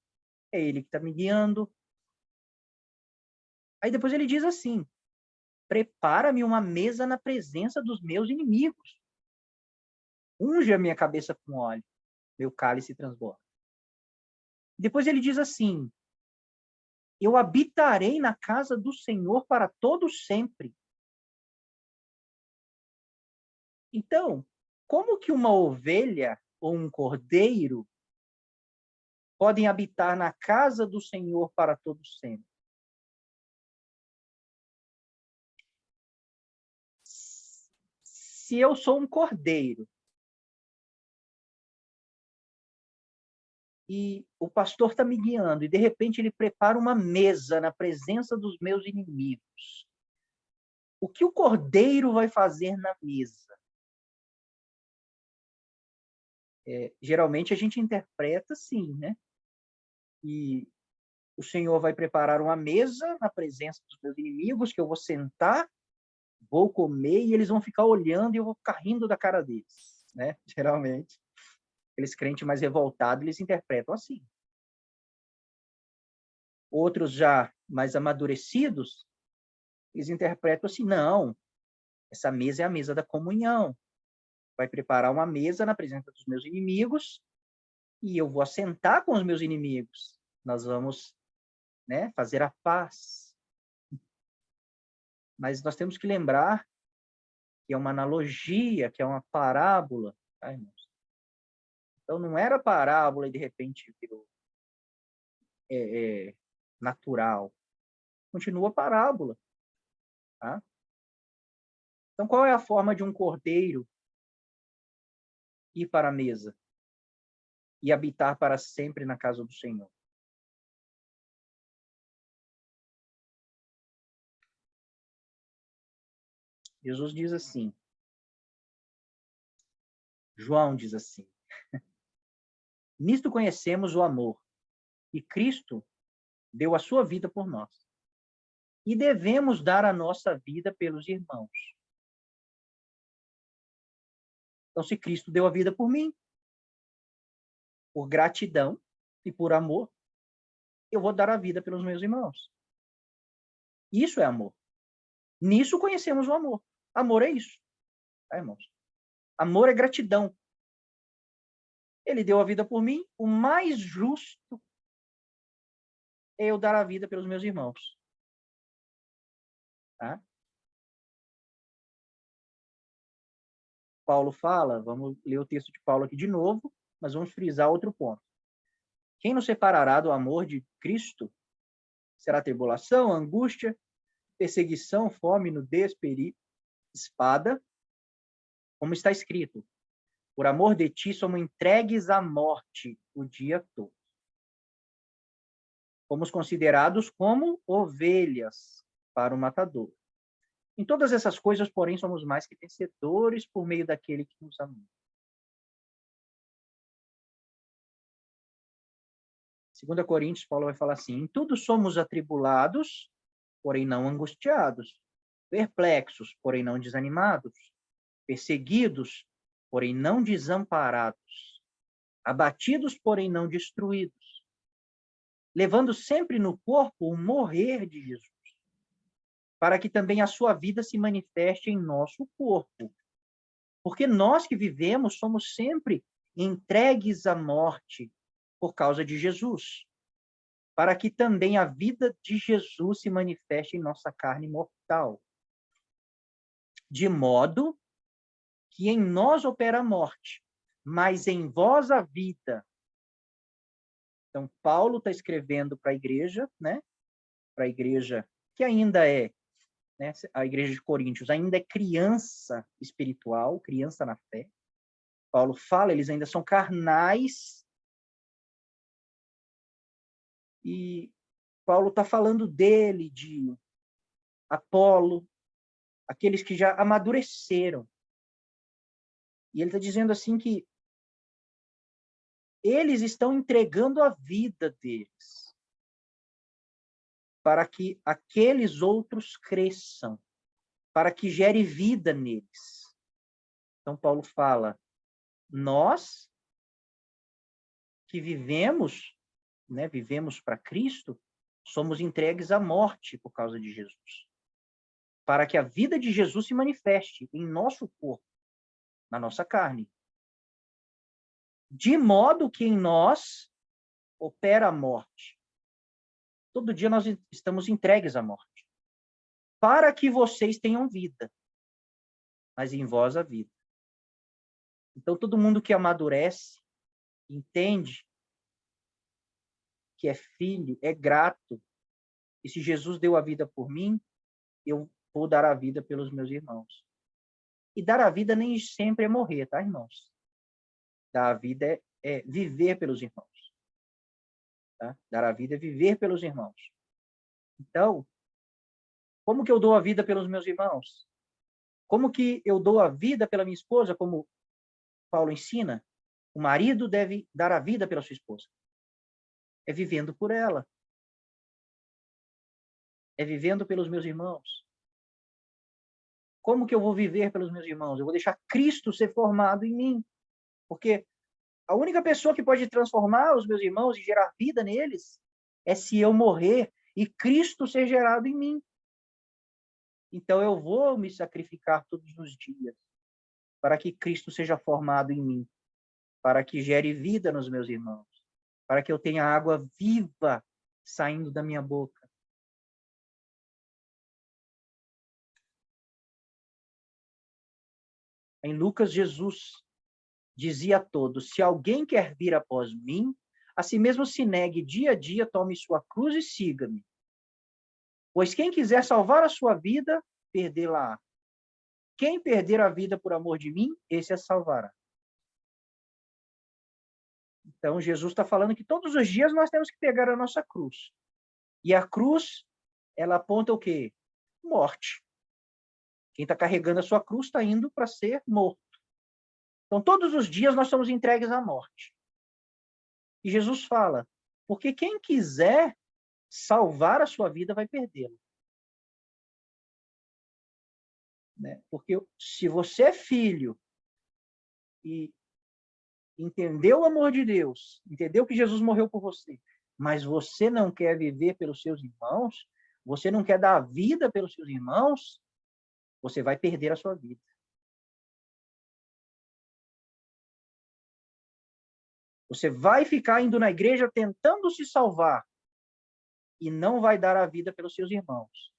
é ele que está me guiando. Aí depois ele diz assim: prepara-me uma mesa na presença dos meus inimigos. Unge a minha cabeça com óleo, meu cálice transborda. Depois ele diz assim: eu habitarei na casa do Senhor para todo sempre. Então, como que uma ovelha ou um cordeiro podem habitar na casa do Senhor para todo sempre? Se eu sou um cordeiro e o pastor está me guiando e de repente ele prepara uma mesa na presença dos meus inimigos, o que o cordeiro vai fazer na mesa? Geralmente a gente interpreta assim, né? E o Senhor vai preparar uma mesa na presença dos meus inimigos, que eu vou sentar, vou comer e eles vão ficar olhando e eu vou ficar rindo da cara deles, né? Geralmente, aqueles crentes mais revoltados, eles interpretam assim. Outros já mais amadurecidos, eles interpretam assim: não, essa mesa é a mesa da comunhão. Vai preparar uma mesa na presença dos meus inimigos e eu vou assentar com os meus inimigos. Nós vamos, né, fazer a paz. Mas nós temos que lembrar que é uma analogia, que é uma parábola, tá, irmãos? Então, não era parábola e, de repente, virou natural. Continua parábola. Tá? Então, qual é a forma de um cordeiro ir para a mesa e habitar para sempre na casa do Senhor? Jesus diz assim, João diz assim: nisto conhecemos o amor, e Cristo deu a sua vida por nós. E devemos dar a nossa vida pelos irmãos. Então, se Cristo deu a vida por mim, por gratidão e por amor, eu vou dar a vida pelos meus irmãos. Isso é amor. Nisso conhecemos o amor. Amor é isso, tá, irmãos? Amor é gratidão. Ele deu a vida por mim, o mais justo é eu dar a vida pelos meus irmãos. Tá? Paulo fala, vamos ler o texto de Paulo aqui de novo, mas vamos frisar outro ponto. Quem nos separará do amor de Cristo? Será tribulação, angústia, perseguição, fome, nudez, perigo, espada? Como está escrito, por amor de ti somos entregues à morte o dia todo. Fomos considerados como ovelhas para o matador. Em todas essas coisas, porém, somos mais que vencedores por meio daquele que nos amou. 2 Coríntios, Paulo vai falar assim: em tudo somos atribulados, porém não angustiados, perplexos, porém não desanimados, perseguidos, porém não desamparados, abatidos, porém não destruídos, levando sempre no corpo o morrer de Jesus, para que também a sua vida se manifeste em nosso corpo. Porque nós que vivemos somos sempre entregues à morte por causa de Jesus, para que também a vida de Jesus se manifeste em nossa carne mortal. De modo que em nós opera a morte, mas em vós a vida. Então, Paulo está escrevendo para a igreja, né? Para a igreja que ainda é, né? A igreja de Coríntios ainda é criança espiritual, criança na fé. Paulo fala, eles ainda são carnais. E Paulo está falando dele, de Apolo, aqueles que já amadureceram. E ele está dizendo assim que eles estão entregando a vida deles para que aqueles outros cresçam, para que gere vida neles. Então, Paulo fala, nós que vivemos, né, vivemos para Cristo, somos entregues à morte por causa de Jesus, para que a vida de Jesus se manifeste em nosso corpo, na nossa carne. De modo que em nós opera a morte. Todo dia nós estamos entregues à morte, para que vocês tenham vida, mas em vós a vida. Então, todo mundo que amadurece, entende que é filho, é grato. E se Jesus deu a vida por mim, eu vou dar a vida pelos meus irmãos. E dar a vida nem sempre é morrer, tá, irmãos? Dar a vida é viver pelos irmãos. Tá? Dar a vida é viver pelos irmãos. Então, como que eu dou a vida pelos meus irmãos? Como que eu dou a vida pela minha esposa, como Paulo ensina? O marido deve dar a vida pela sua esposa. É vivendo por ela. É vivendo pelos meus irmãos. Como que eu vou viver pelos meus irmãos? Eu vou deixar Cristo ser formado em mim. Porque a única pessoa que pode transformar os meus irmãos e gerar vida neles é se eu morrer e Cristo ser gerado em mim. Então eu vou me sacrificar todos os dias para que Cristo seja formado em mim, para que gere vida nos meus irmãos, para que eu tenha água viva saindo da minha boca. Em Lucas, Jesus dizia a todos: se alguém quer vir após mim, a si mesmo se negue dia a dia, tome sua cruz e siga-me. Pois quem quiser salvar a sua vida, perdê-la-á. Quem perder a vida por amor de mim, esse a salvará. Então, Jesus está falando que todos os dias nós temos que pegar a nossa cruz. E a cruz, ela aponta o quê? Morte. Quem está carregando a sua cruz está indo para ser morto. Então, todos os dias nós somos entregues à morte. E Jesus fala, porque quem quiser salvar a sua vida vai perdê-la. Né? Porque se você é filho e entendeu o amor de Deus, entendeu que Jesus morreu por você, mas você não quer viver pelos seus irmãos, você não quer dar a vida pelos seus irmãos, você vai perder a sua vida. Você vai ficar indo na igreja tentando se salvar e não vai dar a vida pelos seus irmãos.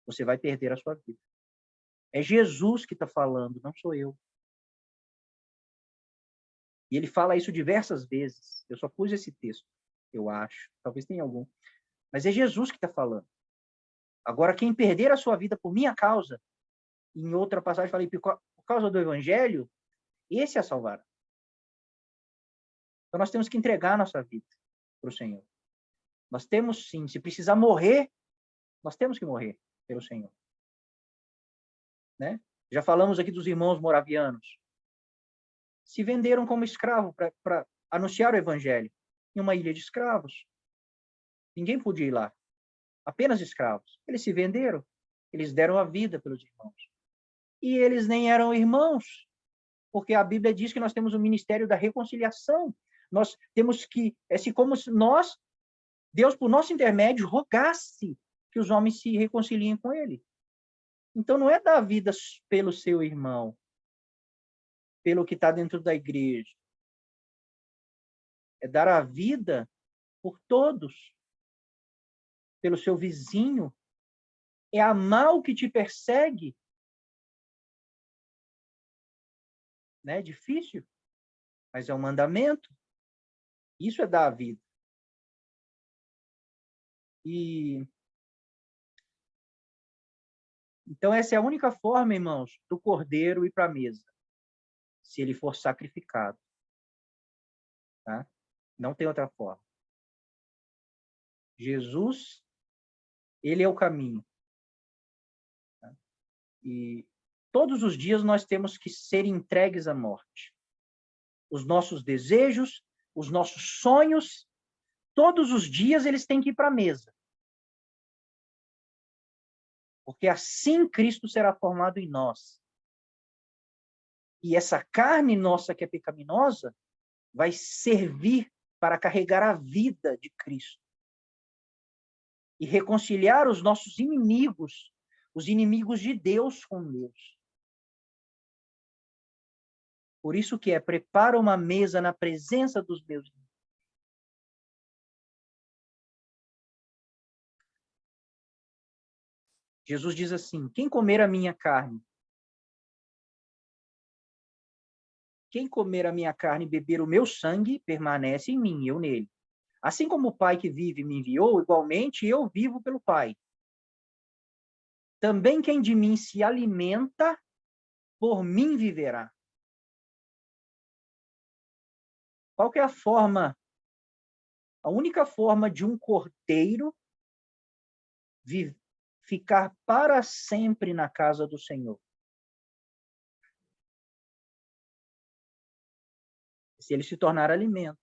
Você vai perder a sua vida. É Jesus que está falando, não sou eu. E ele fala isso diversas vezes. Eu só pus esse texto, eu acho. Talvez tenha algum. Mas é Jesus que está falando. Agora, quem perder a sua vida por minha causa, em outra passagem, falei, por causa do evangelho, esse a salvará. Então, nós temos que entregar a nossa vida para o Senhor. Nós temos, sim, se precisar morrer, nós temos que morrer pelo Senhor. né? Já falamos aqui dos irmãos moravianos. Se venderam como escravo para anunciar o evangelho em uma ilha de escravos. Ninguém podia ir lá. Apenas escravos. Eles se venderam. Eles deram a vida pelos irmãos. E eles nem eram irmãos, porque a Bíblia diz que nós temos o ministério da reconciliação. Nós temos que, como se nós, Deus, por nosso intermédio, rogasse que os homens se reconciliem com ele. Então, não é dar a vida pelo seu irmão, pelo que está dentro da igreja. É dar a vida por todos, pelo seu vizinho. É amar o que te persegue. Né? É difícil, mas é um mandamento. Isso é dar a vida. Então, essa é a única forma, irmãos, do cordeiro ir para a mesa, se ele for sacrificado. Tá? Não tem outra forma. Jesus, ele é o caminho. Tá? E todos os dias nós temos que ser entregues à morte. Os nossos desejos, os nossos sonhos, todos os dias eles têm que ir para a mesa. Porque assim Cristo será formado em nós. E essa carne nossa que é pecaminosa vai servir para carregar a vida de Cristo. E reconciliar os nossos inimigos, os inimigos de Deus com Deus. Por isso que prepara uma mesa na presença dos meus inimigos. Jesus diz assim, quem comer a minha carne e beber o meu sangue, permanece em mim, eu nele. Assim como o Pai que vive me enviou, igualmente eu vivo pelo Pai. Também quem de mim se alimenta, por mim viverá. Qual que é a única forma de um cordeiro ficar para sempre na casa do Senhor? Se ele se tornar alimento.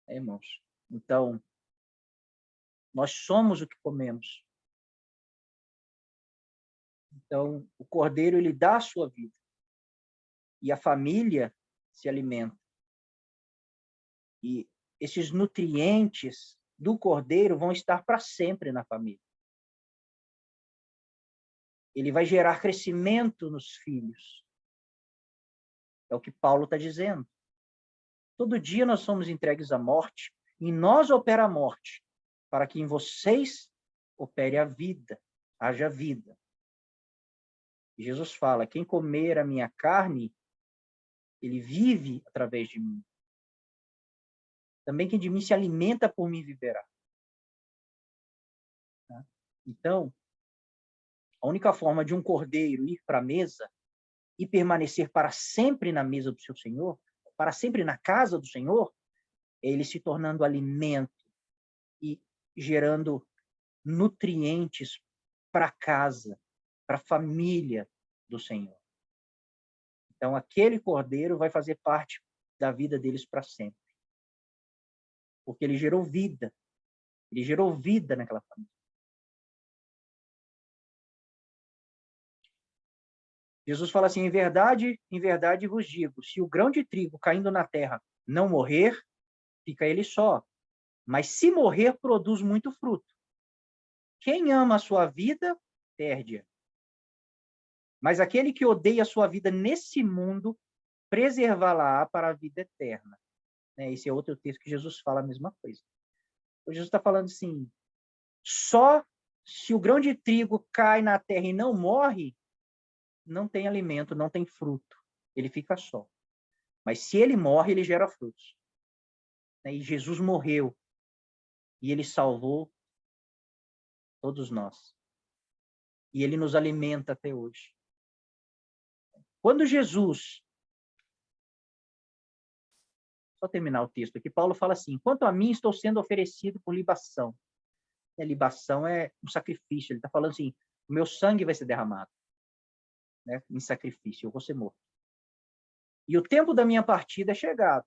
Irmãos? Então, nós somos o que comemos. Então, o cordeiro, ele dá a sua vida. E a família se alimenta. E esses nutrientes do cordeiro vão estar para sempre na família. Ele vai gerar crescimento nos filhos. É o que Paulo está dizendo. Todo dia nós somos entregues à morte, e em nós opera a morte, para que em vocês opere a vida, haja vida. E Jesus fala, quem comer a minha carne, ele vive através de mim. Também quem de mim se alimenta por mim viverá. Então, a única forma de um cordeiro ir para a mesa e permanecer para sempre na mesa do seu Senhor, para sempre na casa do Senhor, é ele se tornando alimento e gerando nutrientes para a casa, para a família do Senhor. Então, aquele cordeiro vai fazer parte da vida deles para sempre. Porque ele gerou vida. Ele gerou vida naquela família. Jesus fala assim, em verdade vos digo, se o grão de trigo caindo na terra não morrer, fica ele só. Mas se morrer, produz muito fruto. Quem ama a sua vida, perde-a. Mas aquele que odeia a sua vida nesse mundo, preservá-la para a vida eterna. Esse é outro texto que Jesus fala a mesma coisa. Então, Jesus está falando assim, só se o grão de trigo cai na terra e não morre, não tem alimento, não tem fruto. Ele fica só. Mas se ele morre, ele gera frutos. E Jesus morreu. E ele salvou todos nós. E ele nos alimenta até hoje. Quando Jesus... Só terminar o texto aqui. Paulo fala assim, quanto a mim, estou sendo oferecido por libação. Libação é um sacrifício. Ele está falando assim, O meu sangue vai ser derramado, né, em sacrifício, eu vou ser morto. E o tempo da minha partida é chegado.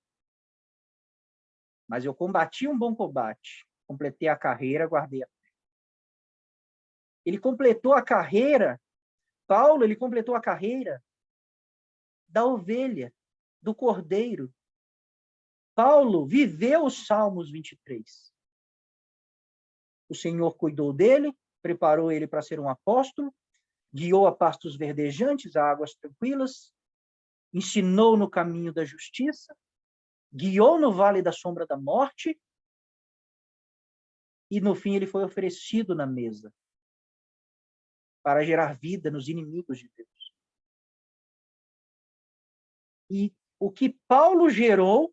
Mas eu combati um bom combate, completei a carreira, guardei a fé. Ele completou a carreira, Paulo, ele completou a carreira da ovelha, do cordeiro. Paulo viveu os Salmos 23. O Senhor cuidou dele, preparou ele para ser um apóstolo, guiou a pastos verdejantes, a águas tranquilas, ensinou no caminho da justiça, guiou no vale da sombra da morte, e no fim ele foi oferecido na mesa para gerar vida nos inimigos de Deus. E o que Paulo gerou,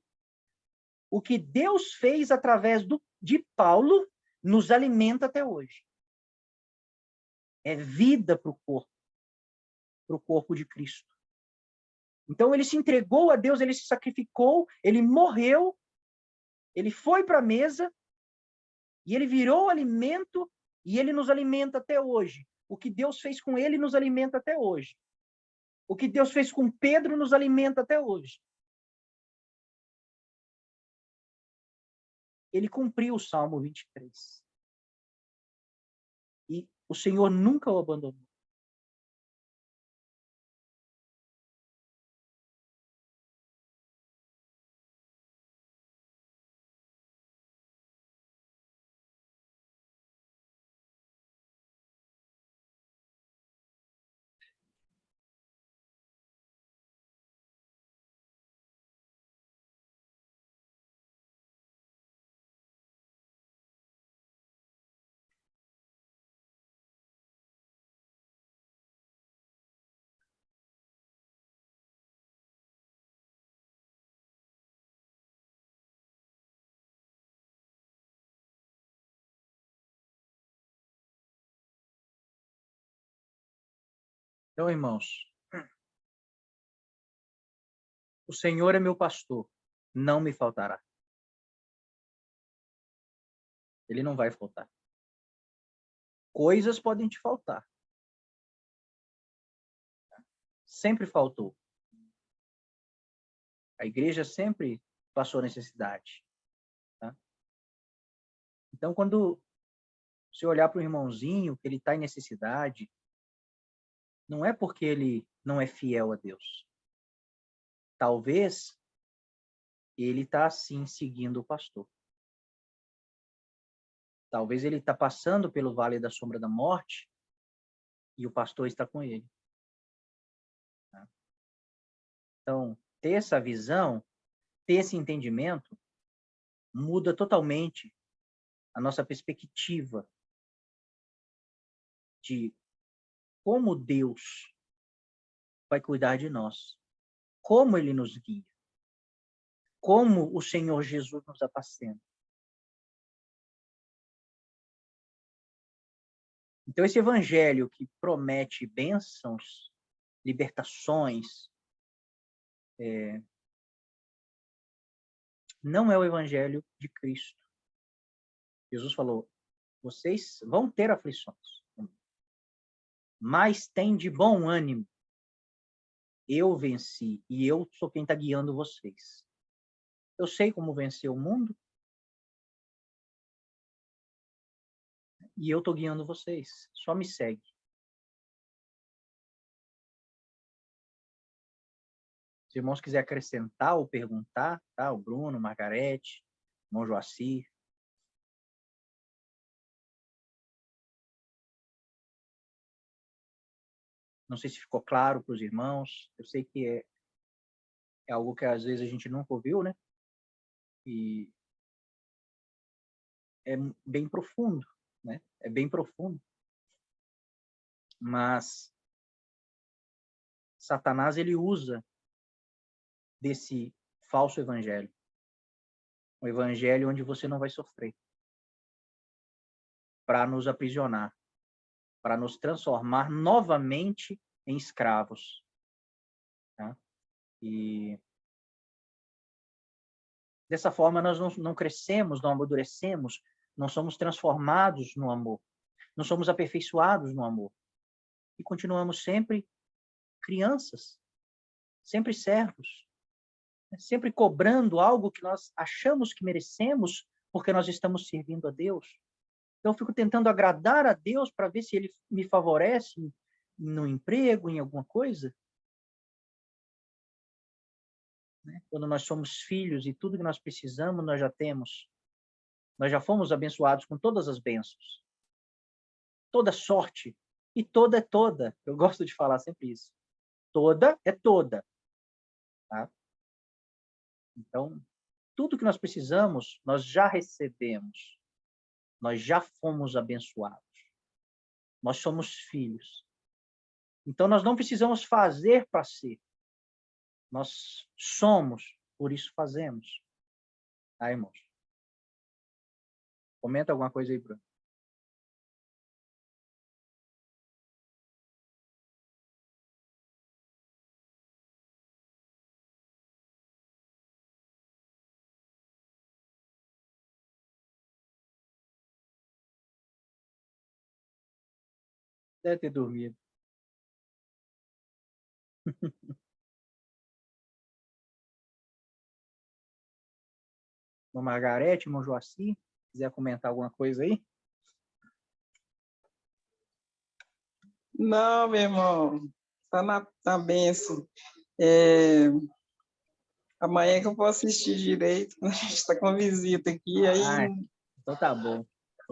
o que Deus fez através de Paulo, nos alimenta até hoje. É vida para o corpo de Cristo. Então ele se entregou a Deus, ele se sacrificou, ele morreu, ele foi para a mesa, e ele virou alimento, e ele nos alimenta até hoje. O que Deus fez com ele nos alimenta até hoje. O que Deus fez com Pedro nos alimenta até hoje. Ele cumpriu o Salmo 23. E o Senhor nunca o abandonou. Então, irmãos, o Senhor é meu pastor, não me faltará. Ele não vai faltar. Coisas podem te faltar. Sempre faltou. A igreja sempre passou necessidade. Tá? Então, quando você olhar para o irmãozinho, que ele está em necessidade, não é porque ele não é fiel a Deus. Talvez ele está, assim, seguindo o pastor. Talvez ele está passando pelo vale da sombra da morte e o pastor está com ele. Tá? Então, ter essa visão, ter esse entendimento, muda totalmente a nossa perspectiva de como Deus vai cuidar de nós, como Ele nos guia, como o Senhor Jesus nos apacenta. Então, esse evangelho que promete bênçãos, libertações, não é o evangelho de Cristo. Jesus falou, vocês vão ter aflições, mas tem de bom ânimo. Eu venci e eu sou quem está guiando vocês. Eu sei como vencer o mundo e eu estou guiando vocês. Só me segue. Se irmãos quiser acrescentar ou perguntar, tá? O Bruno, Margarete, o irmão Joacir. Não sei se ficou claro para os irmãos. Eu sei que é algo que às vezes a gente nunca ouviu, né? E é bem profundo, né? É bem profundo. Mas Satanás, ele usa desse falso evangelho. Um evangelho onde você não vai sofrer. Para nos aprisionar. Para nos transformar novamente em escravos. Tá? E dessa forma nós não crescemos, não amadurecemos, não somos transformados no amor. Não somos aperfeiçoados no amor. e continuamos sempre crianças, sempre servos, sempre cobrando algo que nós achamos que merecemos porque nós estamos servindo a Deus. Então, eu fico tentando agradar a Deus para ver se Ele me favorece no emprego, em alguma coisa. Quando nós somos filhos e tudo que nós precisamos, nós já temos. Nós já fomos abençoados com todas as bênçãos. Toda sorte. E toda é toda. Eu gosto de falar sempre isso. Toda é toda. Tá? Então, tudo que nós precisamos, nós já recebemos. Nós já fomos abençoados. Nós somos filhos. Então, nós não precisamos fazer para ser. Nós somos, por isso fazemos. Tá, irmãos? Comenta alguma coisa aí, Bruno. Deve ter dormido. Irmã Margarete, irmão Joaci, quiser comentar alguma coisa aí? Não, meu irmão, tá na bênção. É, amanhã que eu vou assistir direito, a gente está com visita aqui, Então tá bom.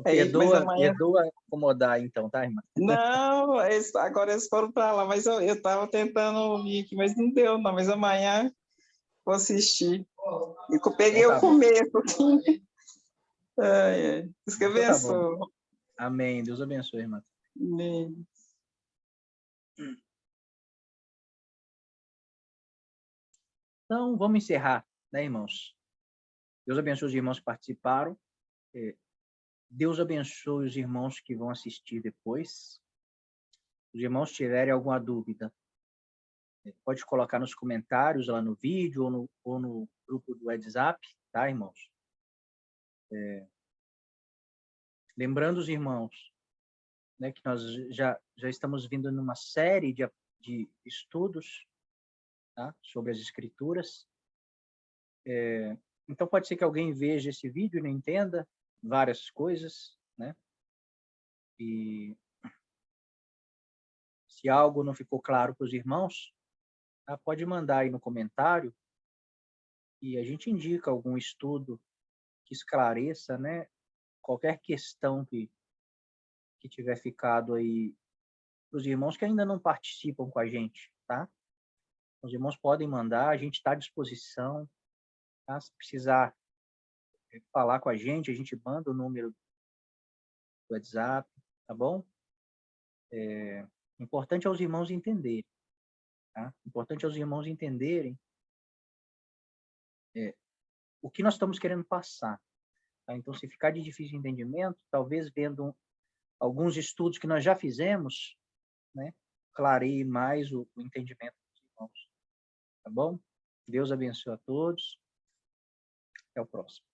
mas amanhã... Perdoa acomodar então, tá, irmã? Não, agora eles foram para lá, mas eu estava tentando vir aqui, mas não deu, não. Mas amanhã vou assistir. E que eu peguei Então tá o bom. começo, assim. Deus que Então tá bom. abençoe. Amém. Deus abençoe, irmã. Amém. Então, vamos encerrar, né, irmãos? Deus abençoe os irmãos que participaram. Deus abençoe os irmãos que vão assistir depois. Se os irmãos tiverem alguma dúvida, pode colocar nos comentários lá no vídeo ou no grupo do WhatsApp, tá, irmãos? Lembrando os irmãos, né, que nós já estamos vindo numa série de estudos, tá, sobre as Escrituras. Então, pode ser que alguém veja esse vídeo e não entenda várias coisas, né? E se algo não ficou claro para os irmãos, tá, pode mandar aí no comentário e a gente indica algum estudo que esclareça, né, qualquer questão que tiver ficado aí para os irmãos que ainda não participam com a gente, tá? Os irmãos podem mandar, a gente está à disposição, tá? Se precisar falar com a gente manda o número do WhatsApp, tá bom? Importante é os irmãos entenderem, tá? Importante é os irmãos entenderem o que nós estamos querendo passar, tá? Então, se ficar de difícil entendimento, talvez vendo alguns estudos que nós já fizemos, né, clareie mais o entendimento dos irmãos, tá bom? Deus abençoe a todos. Até o próximo.